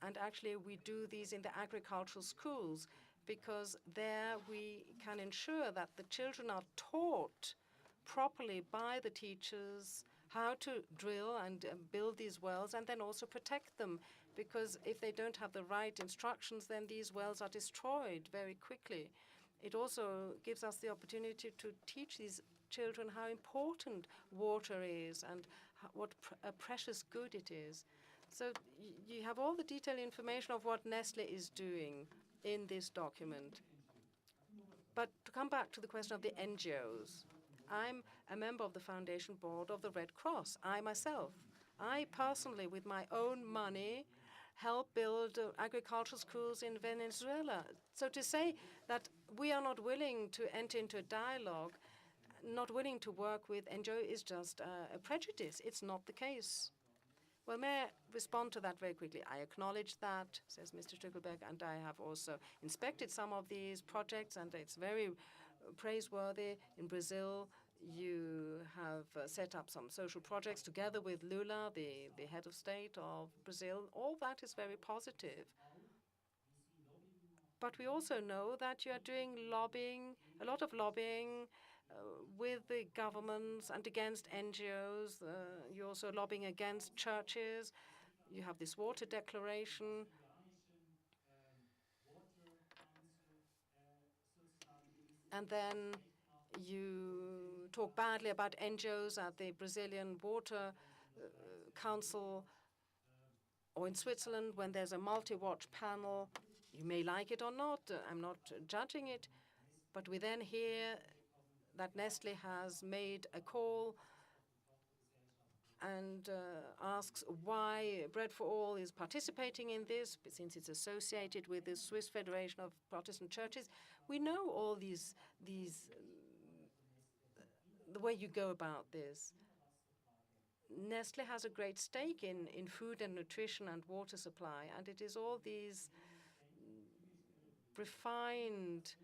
And actually, we do these in the agricultural schools, because there we can ensure that the children are taught properly by the teachers how to drill and build these wells, and then also protect them. Because if they don't have the right instructions, then these wells are destroyed very quickly. It also gives us the opportunity to teach these children how important water is and what a precious good it is. So you have all the detailed information of what Nestlé is doing in this document. But to come back to the question of the NGOs, I'm a member of the foundation board of the Red Cross. I myself, I personally, with my own money, help build agricultural schools in Venezuela. So to say that we are not willing to enter into a dialogue, not willing to work with NGO is just a prejudice. It's not the case. Well, may I respond to that very quickly? I acknowledge that, says Mr. Stückelberg, and I have also inspected some of these projects, and it's very praiseworthy. In Brazil, you have set up some social projects together with Lula, the head of state of Brazil. All that is very positive. But we also know that you are doing lobbying, a lot of lobbying, with the governments and against NGOs. You're also lobbying against churches. You have this water declaration. And then you talk badly about NGOs at the Brazilian Water Council, or in Switzerland when there's a multi-watch panel. You may like it or not. I'm not judging it. But we then hear that Nestlé has made a call and asks why Bread for All is participating in this, since it's associated with the Swiss Federation of Protestant Churches. We know all these the way you go about this. Nestlé has a great stake in food and nutrition and water supply, and it is all these refined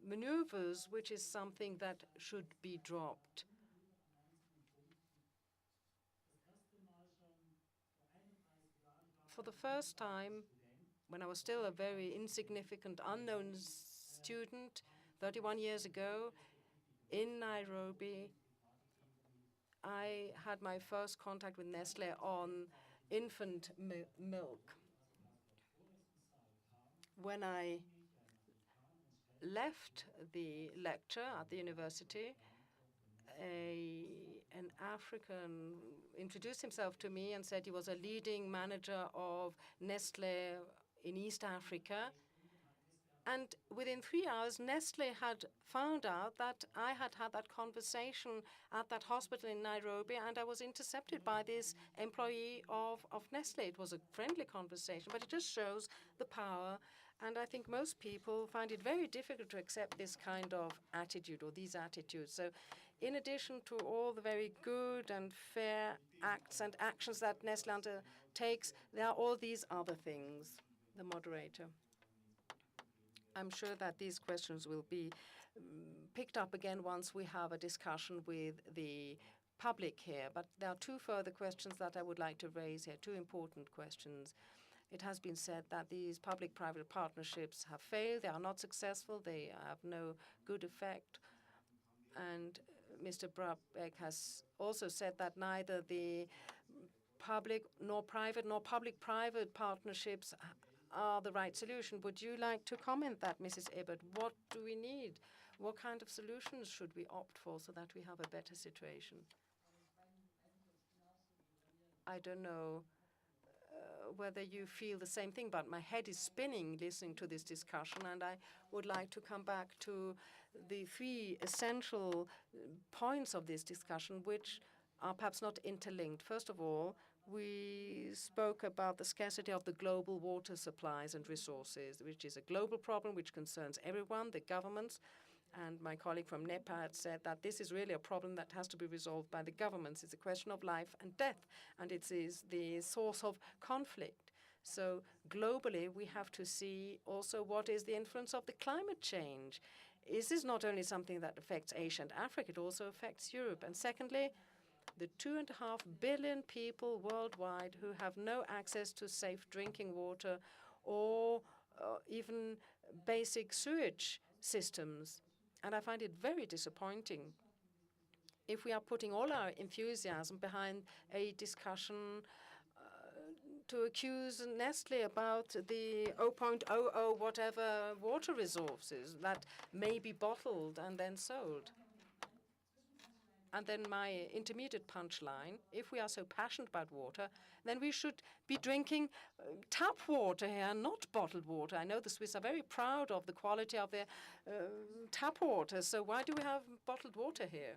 maneuvers which is something that should be dropped. For the first time, when I was still a very insignificant, unknown student, 31 years ago, in Nairobi, I had my first contact with Nestlé on infant milk. When I left the lecture at the university, an African introduced himself to me and said he was a leading manager of Nestlé in East Africa. And within 3 hours, Nestlé had found out that I had had that conversation at that hospital in Nairobi, and I was intercepted by this employee of Nestlé. It was a friendly conversation, but it just shows the power. And I think most people find it very difficult to accept this kind of attitude or these attitudes. So in addition to all the very good and fair acts and actions that Nestlé undertakes, there are all these other things. The moderator. I'm sure that these questions will be picked up again once we have a discussion with the public here. But there are two further questions that I would like to raise here, two important questions. It has been said that these public-private partnerships have failed. They are not successful. They have no good effect. And Mr. Brabeck has also said that neither the public nor public-private partnerships are the right solution. Would you like to comment that, Mrs. Ebert? What do we need? What kind of solutions should we opt for so that we have a better situation? I don't know whether you feel the same thing, but my head is spinning listening to this discussion, and I would like to come back to the three essential points of this discussion, which are perhaps not interlinked. First of all, we spoke about the scarcity of the global water supplies and resources, which is a global problem which concerns everyone, the governments. And my colleague from NEPAD said that this is really a problem that has to be resolved by the governments. It's a question of life and death, and it is the source of conflict. So globally, we have to see also what is the influence of the climate change. Is this not only something that affects Asia and Africa, it also affects Europe? And secondly, the 2.5 billion people worldwide who have no access to safe drinking water or even basic sewage systems. And I find it very disappointing if we are putting all our enthusiasm behind a discussion to accuse Nestlé about the 0.00 whatever water resources that may be bottled and then sold. And then my intermediate punchline, if we are so passionate about water, then we should be drinking tap water here, not bottled water. I know the Swiss are very proud of the quality of their tap water, so why do we have bottled water here?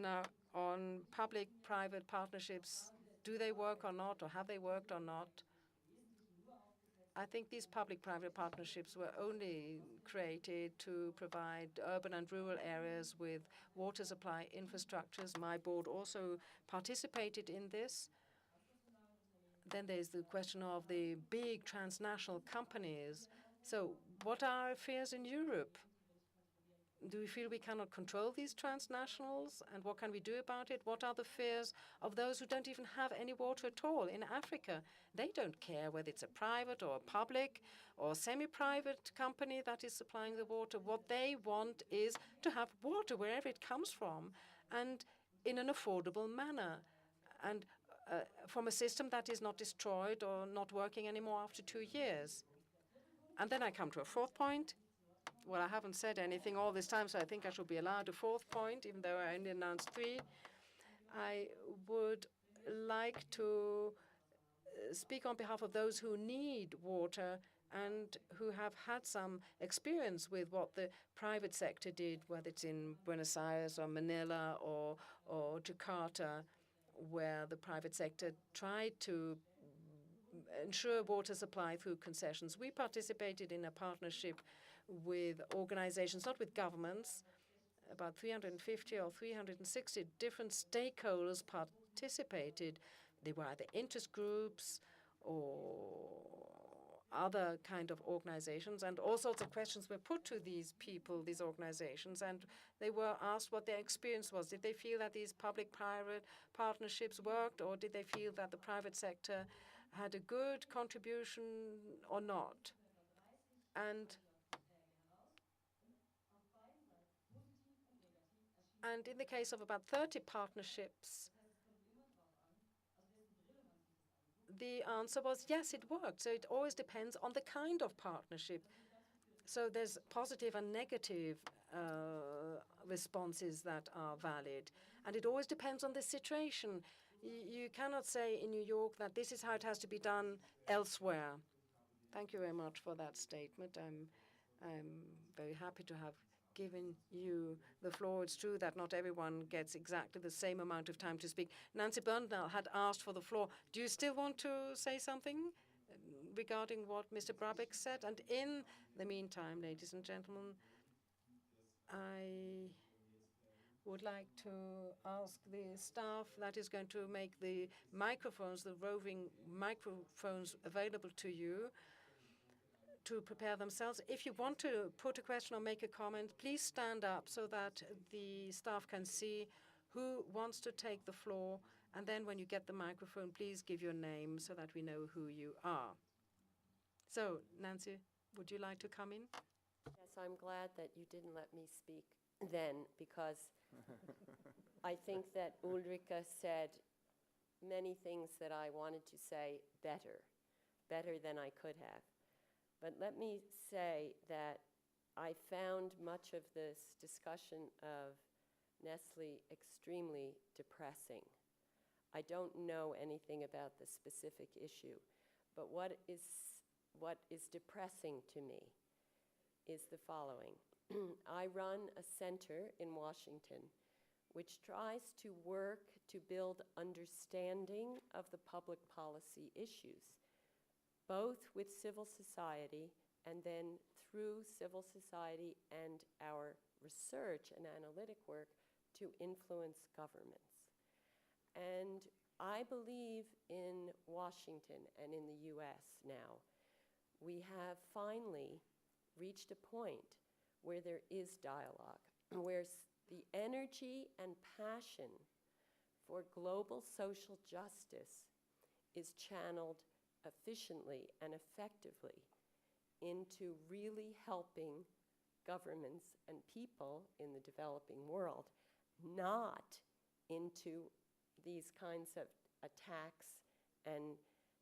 Now, on public-private partnerships, do they work or not, or have they worked or not? I think these public-private partnerships were only created to provide urban and rural areas with water supply infrastructures. My board also participated in this. Then there's the question of the big transnational companies. So what are our fears in Europe? Do we feel we cannot control these transnationals? And what can we do about it? What are the fears of those who don't even have any water at all in Africa? They don't care whether it's a private or a public or semi-private company that is supplying the water. What they want is to have water wherever it comes from and in an affordable manner, and from a system that is not destroyed or not working anymore after 2 years. And then I come to a fourth point. Well, I haven't said anything all this time, so I think I should be allowed a fourth point, even though I only announced 3. I would like to speak on behalf of those who need water and who have had some experience with what the private sector did, whether it's in Buenos Aires or Manila or Jakarta, where the private sector tried to ensure water supply through concessions. We participated in a partnership with organizations, not with governments. About 350 or 360 different stakeholders participated. They were either interest groups or other kind of organizations, and all sorts of questions were put to these people, these organizations, and they were asked what their experience was. Did they feel that these public-private partnerships worked, or did they feel that the private sector had a good contribution or not? And in the case of about 30 partnerships, the answer was yes, it worked. So it always depends on the kind of partnership. So there's positive and negative responses that are valid. And it always depends on the situation. You cannot say in New York that this is how it has to be done elsewhere. Thank you very much for that statement. I'm very happy to have given you the floor. It's true that not everyone gets exactly the same amount of time to speak. Nancy Berndal had asked for the floor. Do you still want to say something regarding what Mr. Brabeck said? And in the meantime, ladies and gentlemen, I would like to ask the staff that is going to make the microphones, the roving microphones, available to you to prepare themselves. If you want to put a question or make a comment, please stand up so that the staff can see who wants to take the floor. And then when you get the microphone, please give your name so that we know who you are. So, Nancy, would you like to come in? Yes, I'm glad that you didn't let me speak then, because I think that Ulrika said many things that I wanted to say better than I could have. But let me say that I found much of this discussion of Nestlé extremely depressing. I don't know anything about the specific issue, but what is depressing to me is the following. I run a center in Washington which tries to work to build understanding of the public policy issues, both with civil society and then through civil society and our research and analytic work to influence governments. And I believe in Washington and in the US now, we have finally reached a point where there is dialogue, where the energy and passion for global social justice is channeled efficiently and effectively into really helping governments and people in the developing world, not into these kinds of attacks and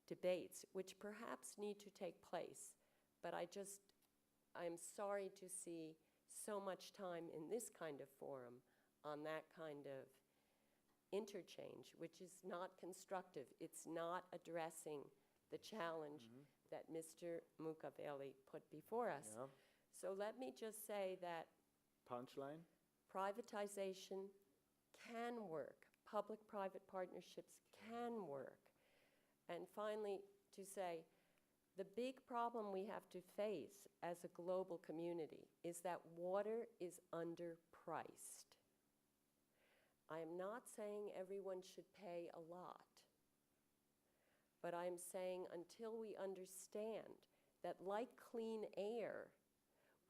debates, which perhaps need to take place. But I'm sorry to see so much time in this kind of forum on that kind of interchange, which is not constructive. It's not addressing the challenge that Mr. Mukaveli put before us. Yeah. So let me just say that Punchline? privatization can work. Public-private partnerships can work. And finally, to say, the big problem we have to face as a global community is that water is underpriced. I am not saying everyone should pay a lot, but I'm saying until we understand that, like clean air,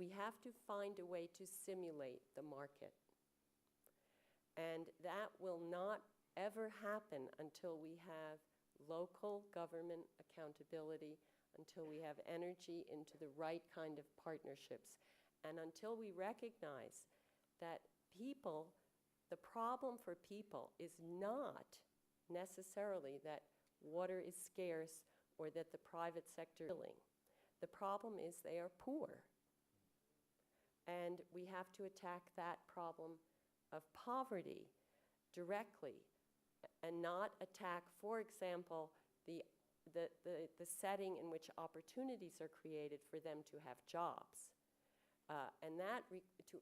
we have to find a way to simulate the market. And that will not ever happen until we have local government accountability, until we have energy into the right kind of partnerships, and until we recognize that people, the problem for people is not necessarily that water is scarce or that the private sector is filling. The problem is they are poor. And we have to attack that problem of poverty directly and not attack, for example, the setting in which opportunities are created for them to have jobs. And that,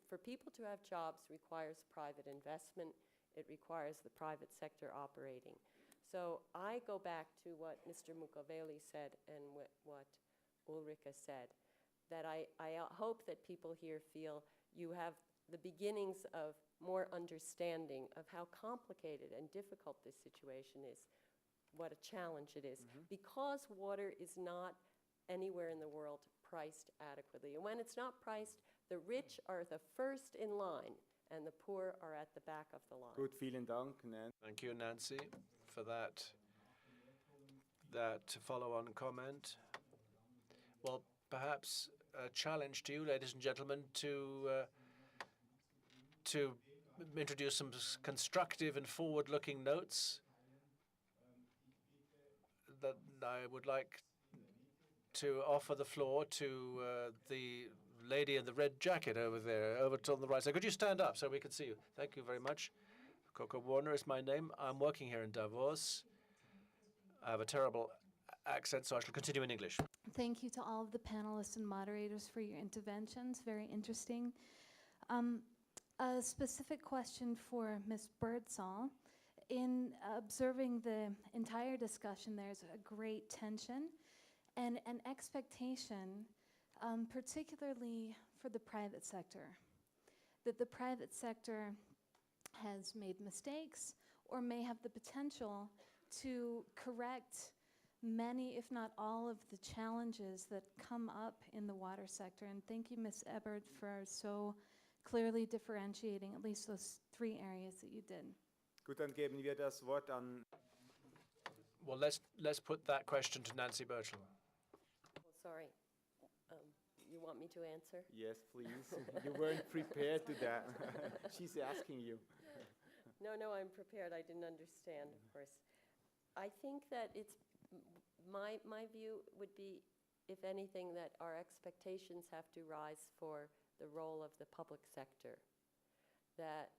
for people to have jobs, requires private investment. It requires the private sector operating. So I go back to what Mr. Mukoveli said and what Ulrika said, that I hope that people here feel you have the beginnings of more understanding of how complicated and difficult this situation is, what a challenge it is, because water is not anywhere in the world priced adequately. And when it's not priced, the rich are the first in line and the poor are at the back of the line. Gut, vielen Dank, Nancy. Thank you, Nancy, for that follow-on comment. Well, perhaps a challenge to you, ladies and gentlemen, to introduce some constructive and forward-looking notes that I would like to offer the floor to the lady in the red jacket over there, over on the right side. Could you stand up so we can see you? Thank you very much. Coco Warner is my name. I'm working here in Davos. I have a terrible accent, so I shall continue in English. Thank you to all of the panelists and moderators for your interventions. Very interesting. A specific question for Ms. Birdsall. In observing the entire discussion, there's a great tension and an expectation, particularly for the private sector, that the private sector has made mistakes or may have the potential to correct many, if not all, of the challenges that come up in the water sector. And thank you, Ms. Ebert, for so clearly differentiating at least those 3 areas that you did. Gut, dann geben wir das Wort an. Well, let's put that question to Nancy Birdsall. Oh, sorry. You want me to answer? Yes, please. You weren't prepared to that. She's asking you. No, I'm prepared. I didn't understand, of course. I think that it's, my view would be, if anything, that our expectations have to rise for the role of the public sector. That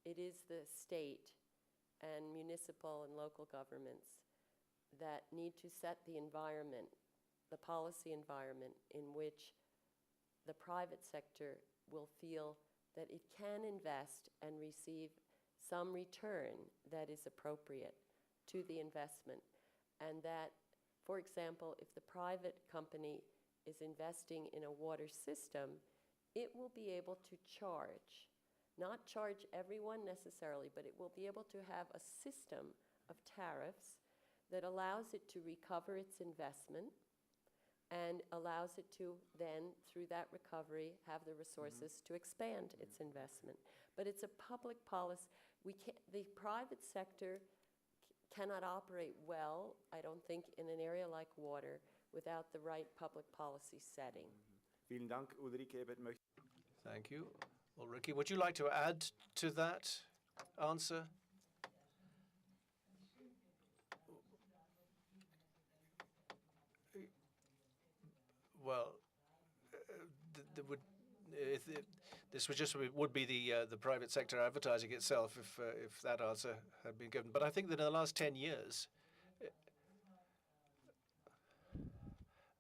it is the state and municipal and local governments that need to set the environment, the policy environment in which the private sector will feel that it can invest and receive some return that is appropriate to the investment. And that, for example, if the private company is investing in a water system, it will be able to charge, not charge everyone necessarily, but it will be able to have a system of tariffs that allows it to recover its investment and allows it to then, through that recovery, have the resources to expand its investment. But it's a public policy. The private sector cannot operate well, I don't think, in an area like water without the right public policy setting. Vielen Dank, Ulrike Ebert. Thank you. Ulrike, would you like to add to that answer? Well, this would be the private sector advertising itself if that answer had been given. But I think that in the last 10 years,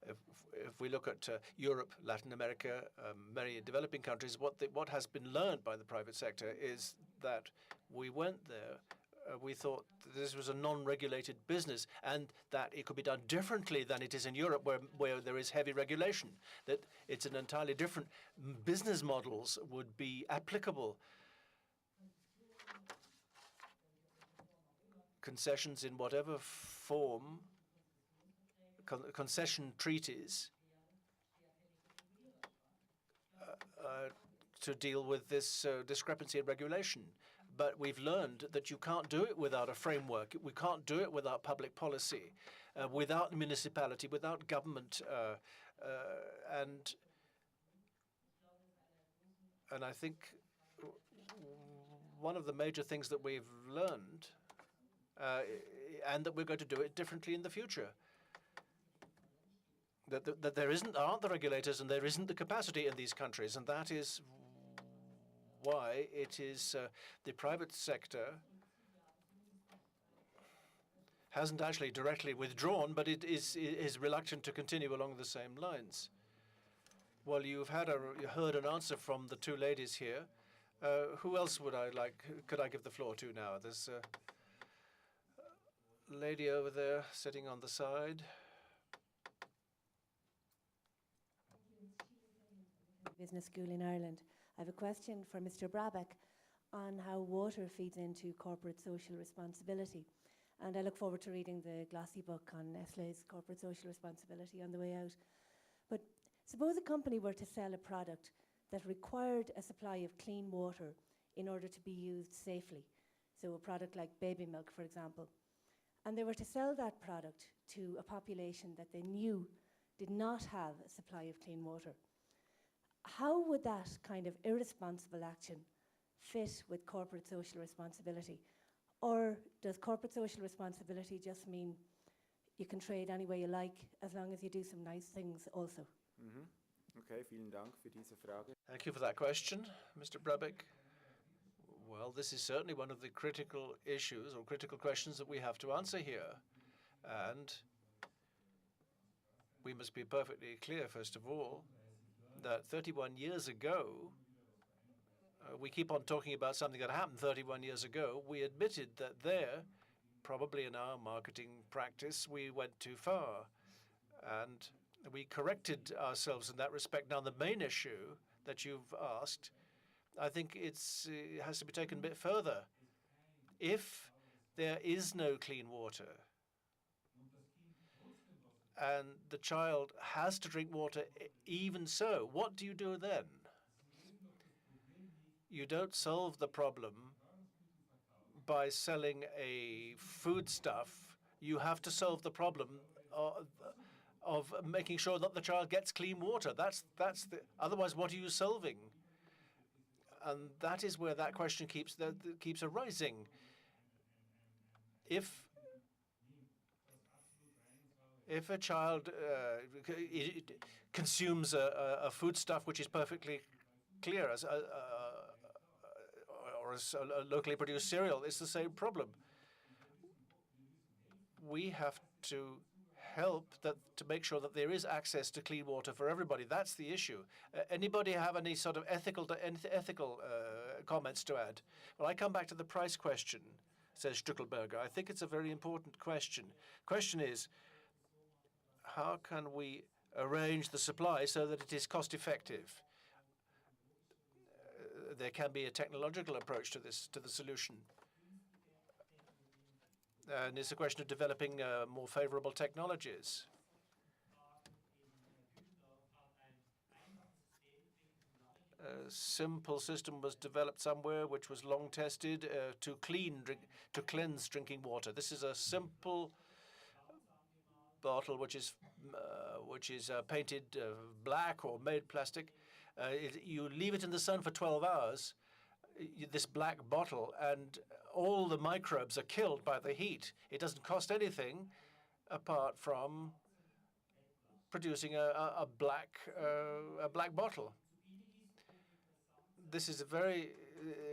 if we look at Europe, Latin America, many developing countries, what has been learned by the private sector is that we went there. We thought this was a non-regulated business and that it could be done differently than it is in Europe, where there is heavy regulation, that it's an entirely different business models would be applicable. Concessions in whatever form, concession treaties to deal with this discrepancy in regulation. But we've learned that you can't do it without a framework. We can't do it without public policy, without municipality, without government. And I think one of the major things that we've learned, and that we're going to do it differently in the future, that there aren't the regulators and there isn't the capacity in these countries, and that is why it is the private sector hasn't actually directly withdrawn, but it is reluctant to continue along the same lines. Well, you heard an answer from the 2 ladies here. Who else could I give the floor to now? There's Lady over there, sitting on the side. Business School in Ireland. I have a question for Mr. Brabeck on how water feeds into corporate social responsibility. And I look forward to reading the glossy book on Nestlé's corporate social responsibility on the way out. But suppose a company were to sell a product that required a supply of clean water in order to be used safely. So a product like baby milk, for example. And they were to sell that product to a population that they knew did not have a supply of clean water. How would that kind of irresponsible action fit with corporate social responsibility? Or does corporate social responsibility just mean you can trade any way you like as long as you do some nice things also? Okay, vielen Dank für diese Frage. Thank you for that question, Mr. Brabeck. Well, this is certainly one of the critical issues or critical questions that we have to answer here. And we must be perfectly clear, first of all, that 31 years ago, we keep on talking about something that happened 31 years ago. We admitted that there, probably in our marketing practice, we went too far. And we corrected ourselves in that respect. Now, the main issue that you've asked, I think it has to be taken a bit further. If there is no clean water, and the child has to drink water even so, what do you do then? You don't solve the problem by selling a foodstuff. You have to solve the problem of making sure that the child gets clean water. Otherwise, what are you solving? And that is where that question keeps arising. If a child consumes a foodstuff which is perfectly clear or as a locally produced cereal, it's the same problem. We have to help to make sure that there is access to clean water for everybody. That's the issue. Anybody have any sort of ethical comments to add? Well, I come back to the price question, says Stuckelberger. I think it's a very important question. Question is, how can we arrange the supply so that it is cost effective? There can be a technological approach to the solution. And it's a question of developing more favorable technologies. A simple system was developed somewhere which was long tested to cleanse drinking water. This is a simple bottle which is painted black or made plastic. You leave it in the sun for 12 hours, this black bottle, and all the microbes are killed by the heat. It doesn't cost anything apart from producing a black bottle. This is a very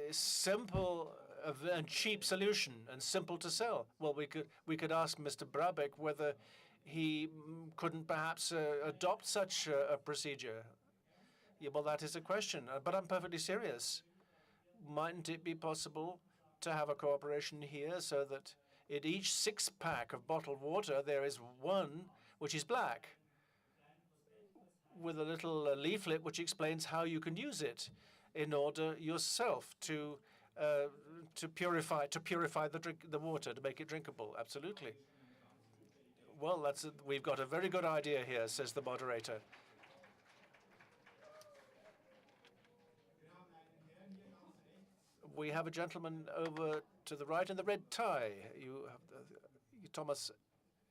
simple and cheap solution and simple to sell. Well, we could ask Mr. Brabeck whether he couldn't perhaps adopt such a procedure. Yeah, well, that is a question, but I'm perfectly serious. Mightn't it be possible to have a cooperation here so that in each 6-pack of bottled water there is one which is black with a little leaflet which explains how you can use it in order yourself to purify the water, to make it drinkable? Absolutely. Well, we've got a very good idea here, says the moderator. We have a gentleman over to the right in the red tie. You have Thomas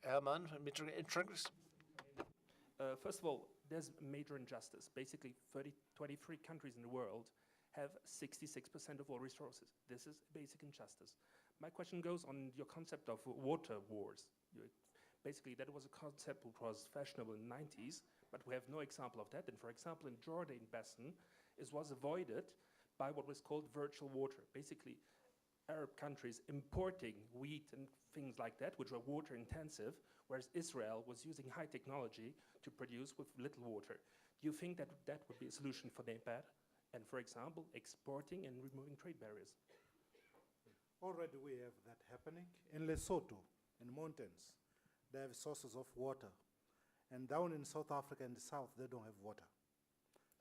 Hermann from Interest. First of all, there's major injustice. Basically, 23 countries in the world have 66% of all resources. This is basic injustice. My question goes on your concept of water wars. Basically, that was a concept which was fashionable in the 90s, but we have no example of that. And for example, in Jordan Basin, it was avoided by what was called virtual water. Basically, Arab countries importing wheat and things like that, which were water intensive, whereas Israel was using high technology to produce with little water. Do you think that that would be a solution for NEPAD? And for example, exporting and removing trade barriers? Already we have that happening. In Lesotho, and mountains, they have sources of water. And down in South Africa in the south, they don't have water.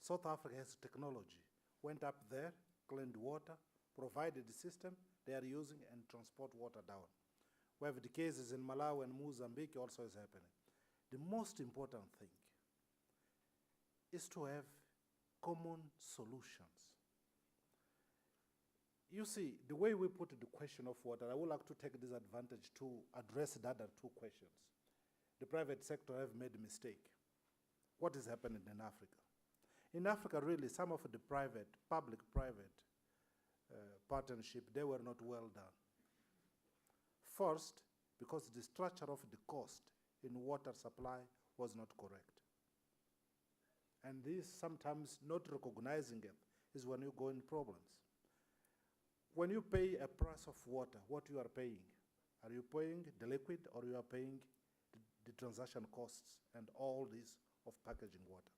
South Africa has technology. Went up there, cleaned water, provided the system they are using, and transport water down. We have the cases in Malawi and Mozambique also is happening. The most important thing is to have common solutions. You see, the way we put the question of water, I would like to take this advantage to address the other two questions. The private sector have made a mistake. What is happening in Africa? In Africa, really, some of the public-private partnership, they were not well done. First, because the structure of the cost in water supply was not correct. And this, sometimes not recognizing it, is when you go in problems. When you pay a price of water, what you are paying? Are you paying the liquid, or you are paying the transaction costs and all this of packaging water?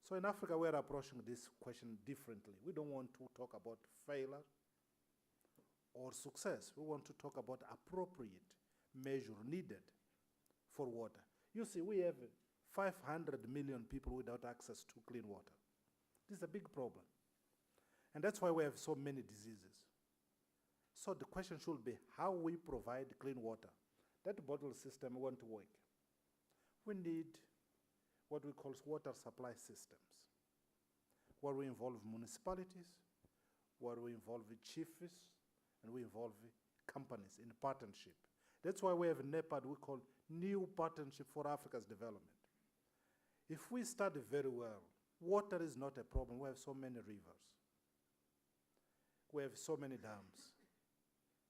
So in Africa, we're approaching this question differently. We don't want to talk about failure or success. We want to talk about appropriate measure needed for water. You see, we have 500 million people without access to clean water. This is a big problem. And that's why we have so many diseases. So the question should be how we provide clean water. That bottle system won't work. We need what we call water supply systems, where we involve municipalities, where we involve chiefs, and we involve companies in partnership. That's why we have a NEPAD we call New Partnership for Africa's Development. If we study very well, water is not a problem. We have so many rivers. We have so many dams,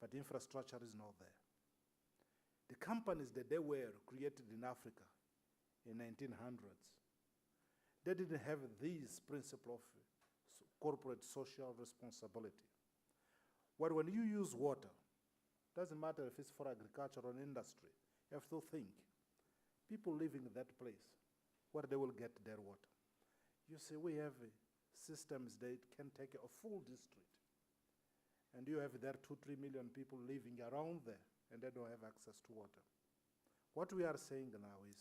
but infrastructure is not there. The companies that they were created in Africa in 1900s, they didn't have this principle of corporate social responsibility. Where when you use water, doesn't matter if it's for agriculture or industry, you have to think, people living in that place, where they will get their water. You see, we have systems that can take a full district, and you have there 2-3 million people living around there, and they don't have access to water. What we are saying now is,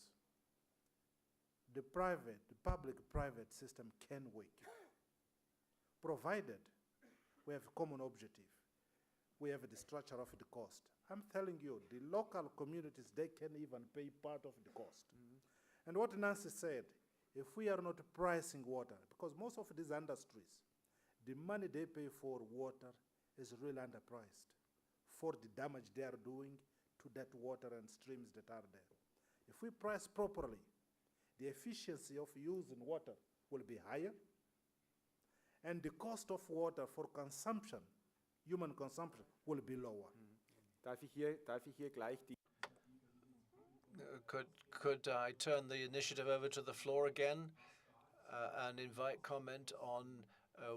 the public-private system can work, provided we have a common objective. We have the structure of the cost. I'm telling you, the local communities, they can even pay part of the cost. And what Nancy said, if we are not pricing water, because most of these industries, the money they pay for water is really underpriced for the damage they are doing to that water and streams that are there. If we price properly, the efficiency of using water will be higher, and the cost of water for consumption, human consumption, will be lower. Darf ich hier gleich die... Could I turn the initiative over to the floor again and invite comment on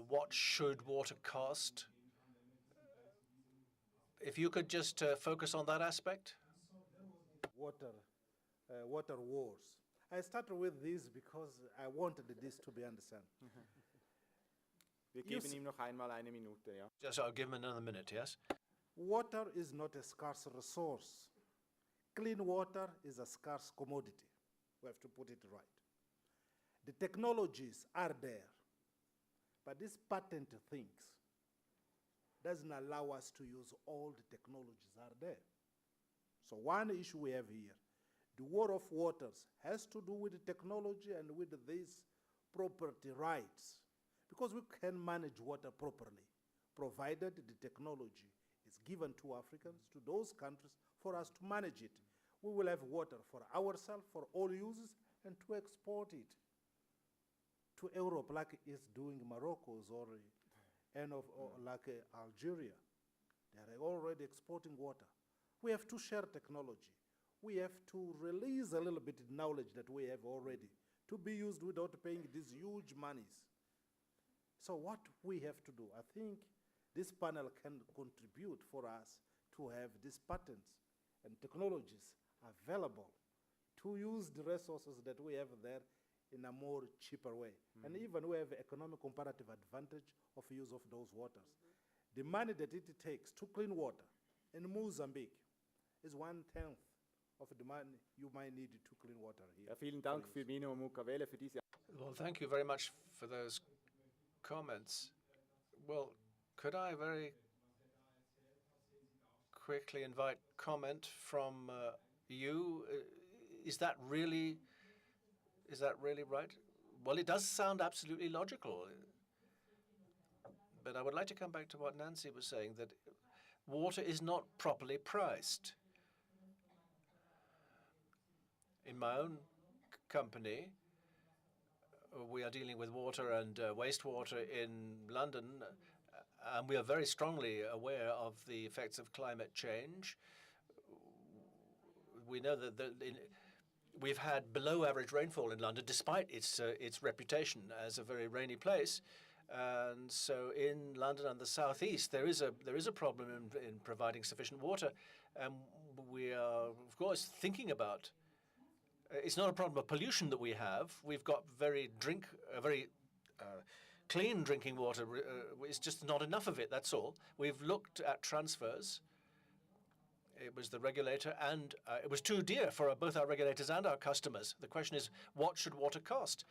what should water cost? If you could just focus on that aspect. Water wars. I started with this because I wanted this to be understood. Wir geben ihm noch einmal eine Minute, ja. Just, I'll give him another minute, yes? Water is not a scarce resource. Clean water is a scarce commodity. We have to put it right. The technologies are there, but these patent things doesn't allow us to use all the technologies are there. So one issue we have here, the war of waters has to do with the technology and with these property rights, because we can manage water properly, provided the technology is given to Africans, to those countries, for us to manage it. We will have water for ourselves, for all uses, and to export it to Europe like it's doing Morocco's or like Algeria. They are already exporting water. We have to share technology. We have to release a little bit of knowledge that we have already to be used without paying these huge monies. So what we have to do, I think this panel can contribute for us to have these patents and technologies available to use the resources that we have there in a more cheaper way. And even we have economic comparative advantage of use of those waters. The money that it takes to clean water in Mozambique is 1/10 of the money you might need to clean water here. Ja, vielen Dank für Mino Mukavele für diese. Well, thank you very much for those comments. Well, could I very quickly invite comment from you? Is that really right? Well, it does sound absolutely logical. But I would like to come back to what Nancy was saying, that water is not properly priced. In my own company, we are dealing with water and wastewater in London, and we are very strongly aware of the effects of climate change. We know that we've had below average rainfall in London, despite its reputation as a very rainy place. And so in London and the southeast, there is a problem in providing sufficient water, and we are of course thinking about. It's not a problem of pollution that we have. We've got very clean drinking water. It's just not enough of it. That's all. We've looked at transfers. It was the regulator, and it was too dear for both our regulators and our customers. The question is, what should water cost?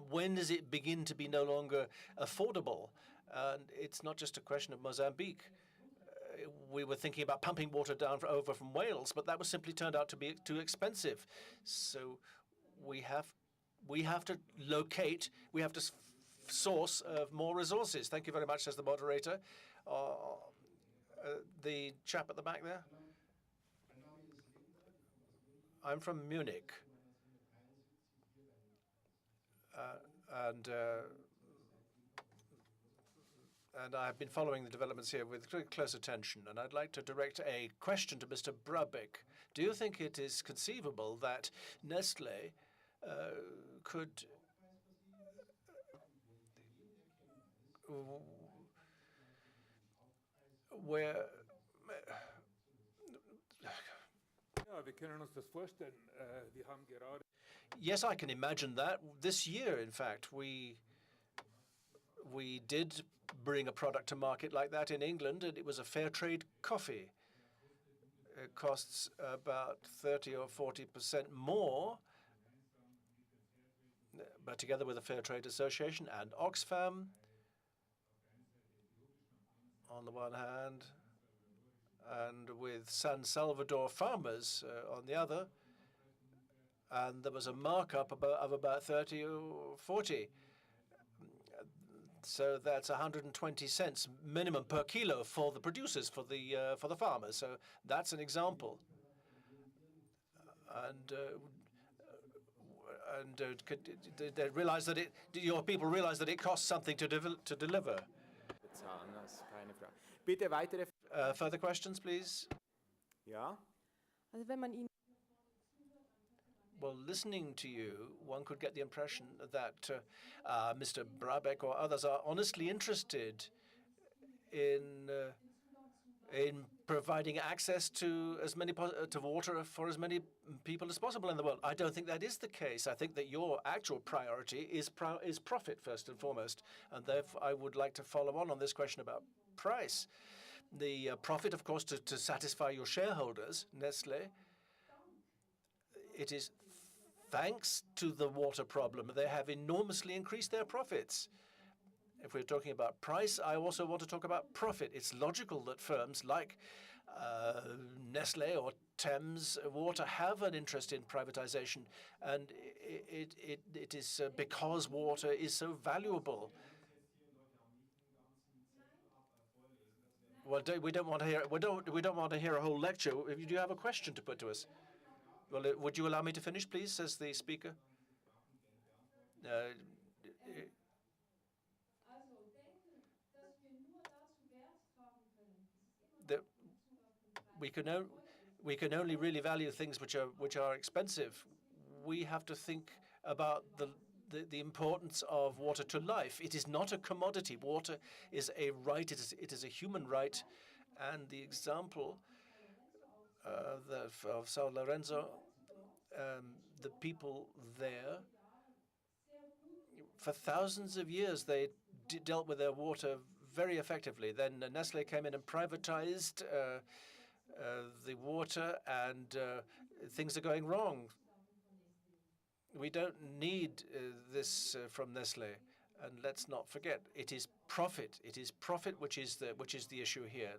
When does it begin to be no longer affordable? And it's not just a question of Mozambique. We were thinking about pumping water down over from Wales, but that was simply turned out to be too expensive. So we have to locate, we have to source more resources. Thank you very much, says the moderator. The chap at the back there. I'm from Munich, and I've been following the developments here with close attention, and I'd like to direct a question to Mr. Brabeck. Do you think it is conceivable that Nestlé could where Wir können uns das vorstellen. Wir haben gerade. Yes, I can imagine that. This year, in fact, we did bring a product to market like that in England, and it was a fair trade coffee. It costs about 30 or 40% more, but together with the Fair Trade Association and Oxfam, on the one hand, and with San Salvador farmers on the other, and there was a markup of about 30 or 40. So that's 120 cents minimum per kilo for the producers, for the farmers. So that's an example. And they realize that your people realize that it costs something to deliver. Bitte weitere. Further questions, please? Ja. Also wenn man ihn Well, listening to you, one could get the impression that Mr. Brabeck or others are honestly interested in providing access to to water for as many people as possible in the world. I don't think that is the case. I think that your actual priority is profit first and foremost, and therefore I would like to follow on this question about price. The profit, of course, to satisfy your shareholders, Nestlé. It is thanks to the water problem. They have enormously increased their profits. If we're talking about price, I also want to talk about profit. It's logical that firms like Nestlé or Thames Water have an interest in privatization, and it is because water is so valuable. Well, we don't want to hear a whole lecture. Do you have a question to put to us? Well, would you allow me to finish, please? Says the speaker. We can only really value things which are expensive. We have to think about the importance of water to life. It is not a commodity. Water is a right. It is a human right, and the example of São Lorenzo, the people there, for thousands of years, they dealt with their water very effectively. Then Nestlé came in and privatized the water, and things are going wrong. We don't need this from Nestlé. And let's not forget, it is profit. It is profit which is the issue here.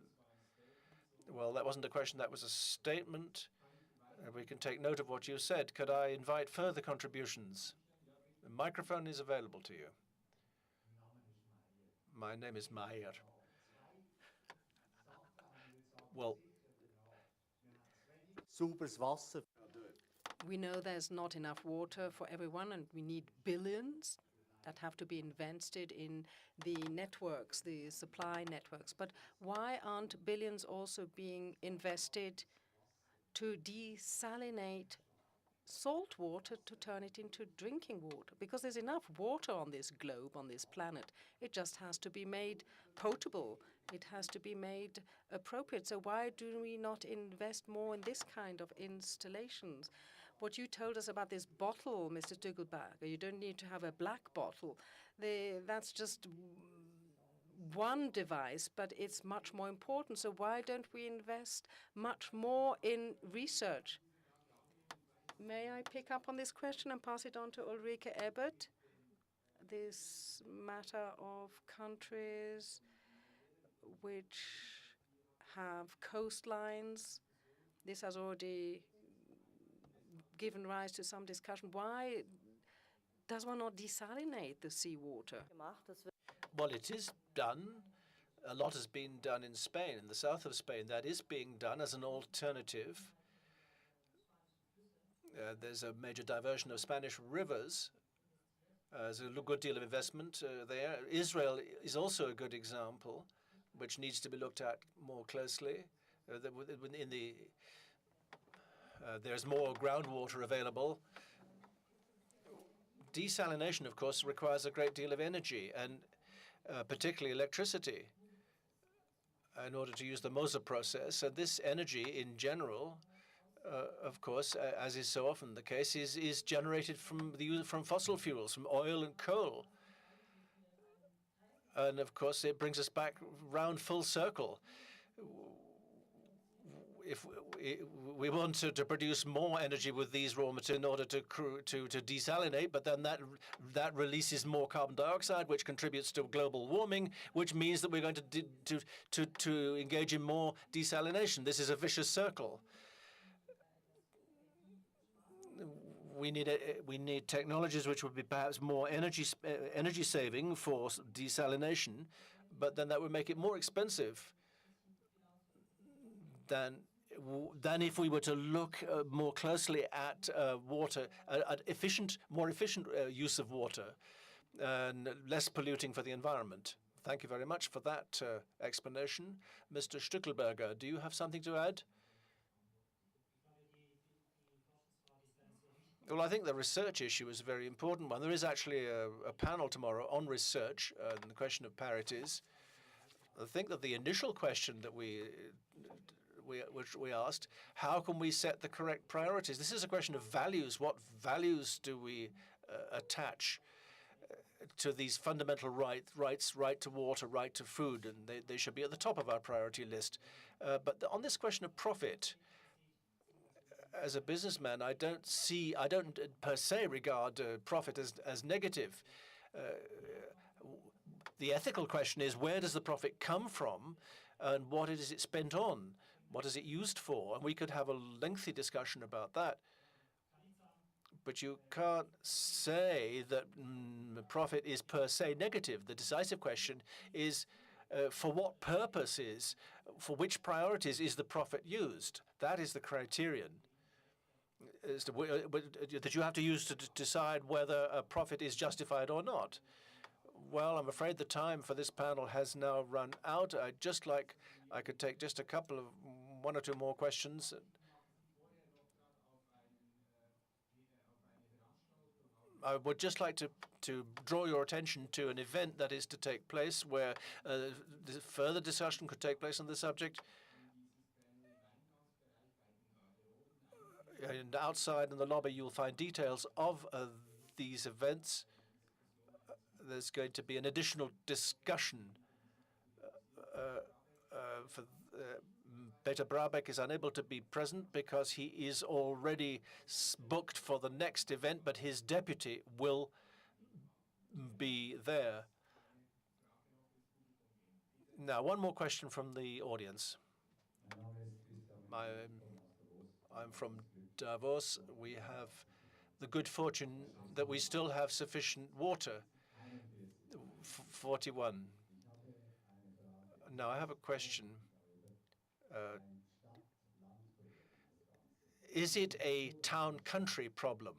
Well, that wasn't a question, that was a statement. We can take note of what you said. Could I invite further contributions? The microphone is available to you. My name is Meyer. Well, we know there's not enough water for everyone, and we need billions that have to be invested in the networks, the supply networks. But why aren't billions also being invested to desalinate salt water to turn it into drinking water? Because there's enough water on this globe, on this planet. It just has to be made potable. It has to be made appropriate. So why do we not invest more in this kind of installations? What you told us about this bottle, Mr. Stügelberger, you don't need to have a black bottle. That's just one device, but it's much more important. So why don't we invest much more in research? May I pick up on this question and pass it on to Ulrike Ebert? This matter of countries which have coastlines, this has already given rise to some discussion. Why does one not desalinate the seawater? Well, it is done. A lot has been done in Spain, in the south of Spain. That is being done as an alternative. There's a major diversion of Spanish rivers. There's a good deal of investment there. Israel is also a good example, which needs to be looked at more closely. There's more groundwater available. Desalination, of course, requires a great deal of energy, and particularly electricity, in order to use the Moser process. And this energy, in general, of course, as is so often the case, is generated from fossil fuels, from oil and coal. And of course, it brings us back round full circle. If we want to produce more energy with these raw materials in order to desalinate, but then that releases more carbon dioxide, which contributes to global warming, which means that we're going to engage in more desalination. This is a vicious circle. We need technologies which would be perhaps more energy saving for desalination, but then that would make it more expensive than if we were to look more closely at water, at more efficient use of water, and less polluting for the environment. Thank you very much for that explanation. Mr. Stückelberger, do you have something to add? Well, I think the research issue is a very important one. There is actually a panel tomorrow on research and the question of parities. I think that the initial question that which we asked, how can we set the correct priorities? This is a question of values. What values do we attach to these fundamental rights, right to water, right to food, and they should be at the top of our priority list. But on this question of profit, as a businessman, I don't per se regard profit as negative. The ethical question is, where does the profit come from, and what is it spent on? What is it used for? And we could have a lengthy discussion about that. But you can't say that profit is per se negative. The decisive question is, for what purposes, for which priorities is the profit used? That is the criterion that you have to use to decide whether a profit is justified or not. Well, I'm afraid the time for this panel has now run out. I could take just one or two more questions. I would just like to draw your attention to an event that is to take place where further discussion could take place on the subject. And outside in the lobby, you'll find details of these events. There's going to be an additional discussion Peter Brabeck is unable to be present because he is already booked for the next event, but his deputy will be there. Now, one more question from the audience. I'm from Davos. We have the good fortune that we still have sufficient water. 41. Now, I have a question. Is it a town-country problem?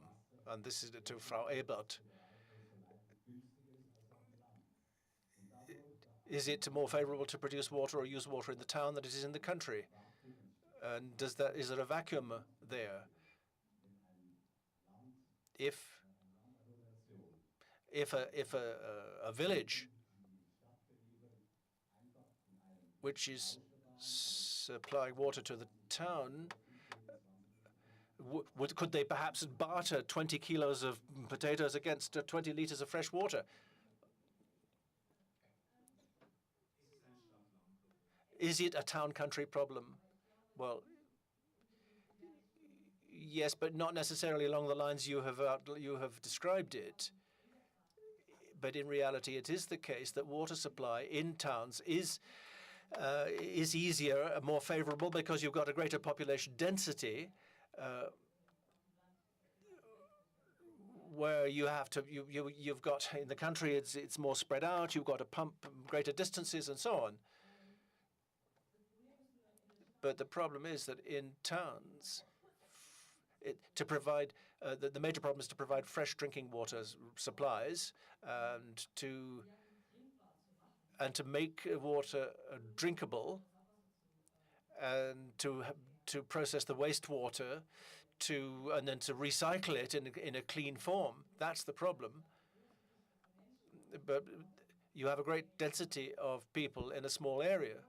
And this is to Frau Ebert. Is it more favorable to produce water or use water in the town than it is in the country? And is there a vacuum there? If a village which is supplying water to the town, could they perhaps barter 20 kilos of potatoes against 20 liters of fresh water? Is it a town-country problem? Well, yes, but not necessarily along the lines you have described it. But in reality, it is the case that water supply in towns is easier, more favorable, because you've got a greater population density, where you've got in the country it's more spread out. You've got to pump greater distances and so on. But the problem is that in towns, the major problem is to provide fresh drinking water supplies and to make water drinkable, and to process the wastewater, and then to recycle it in a clean form. That's the problem. But you have a great density of people in a small area.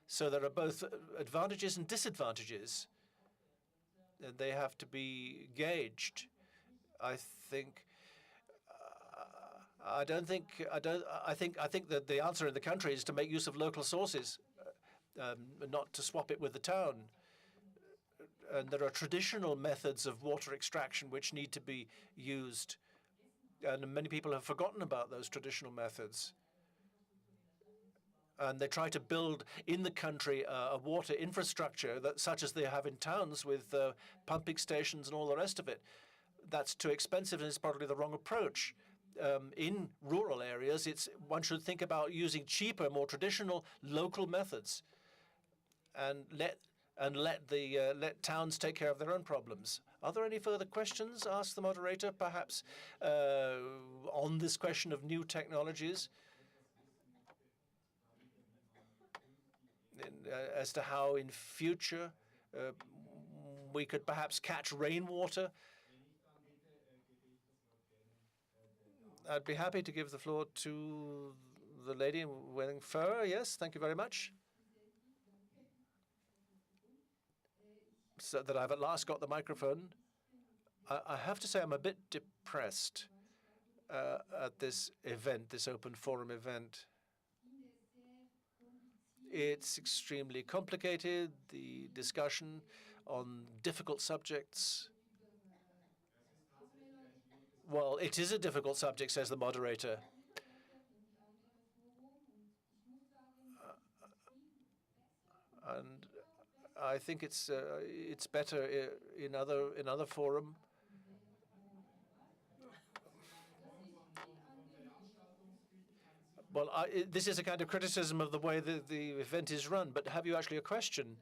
So there are both advantages and disadvantages, and they have to be gauged. I think that the answer in the country is to make use of local sources, not to swap it with the town. And there are traditional methods of water extraction which need to be used, and many people have forgotten about those traditional methods. And they try to build in the country a water infrastructure such as they have in towns with pumping stations and all the rest of it. That's too expensive, and it's probably the wrong approach. In rural areas, one should think about using cheaper, more traditional local methods, and let towns take care of their own problems. Are there any further questions? Ask the moderator, perhaps on this question of new technologies, as to how in future we could perhaps catch rainwater. I'd be happy to give the floor to the lady wearing fur. Yes, thank you very much. So that I've at last got the microphone. I have to say I'm a bit depressed at this event, this open forum event. It's extremely complicated, the discussion on difficult subjects. Well, it is a difficult subject, says the moderator. And I think it's better in another forum. Well, this is a kind of criticism of the way that the event is run, but have you actually a question?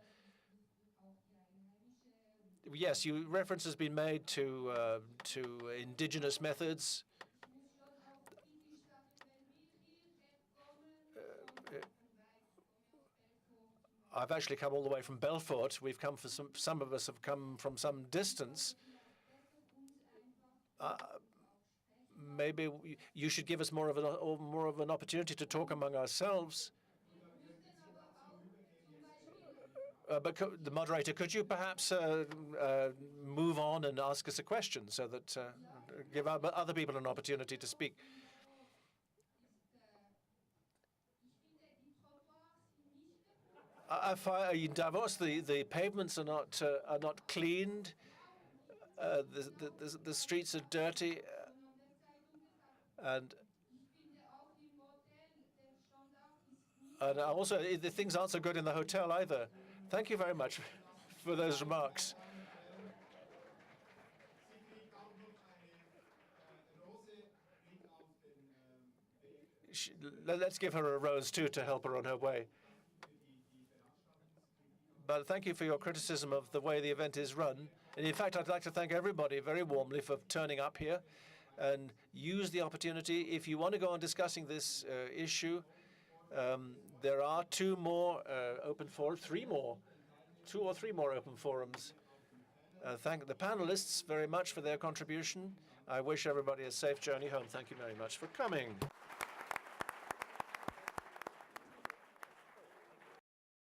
Yes, reference has been made to indigenous methods. I've actually come all the way from Belfort. We've come for some of us have come from some distance. Maybe you should give us more of an opportunity to talk among ourselves. But the moderator, could you perhaps move on and ask us a question so that give other people an opportunity to speak? In Davos, the pavements are not cleaned. The streets are dirty, and also the things aren't so good in the hotel either. Thank you very much for those remarks. Let's give her a rose too to help her on her way. But thank you for your criticism of the way the event is run. And in fact, I'd like to thank everybody very warmly for turning up here and use the opportunity. If you want to go on discussing this issue, there are two or three more open forums. Thank the panelists very much for their contribution. I wish everybody a safe journey home. Thank you very much for coming.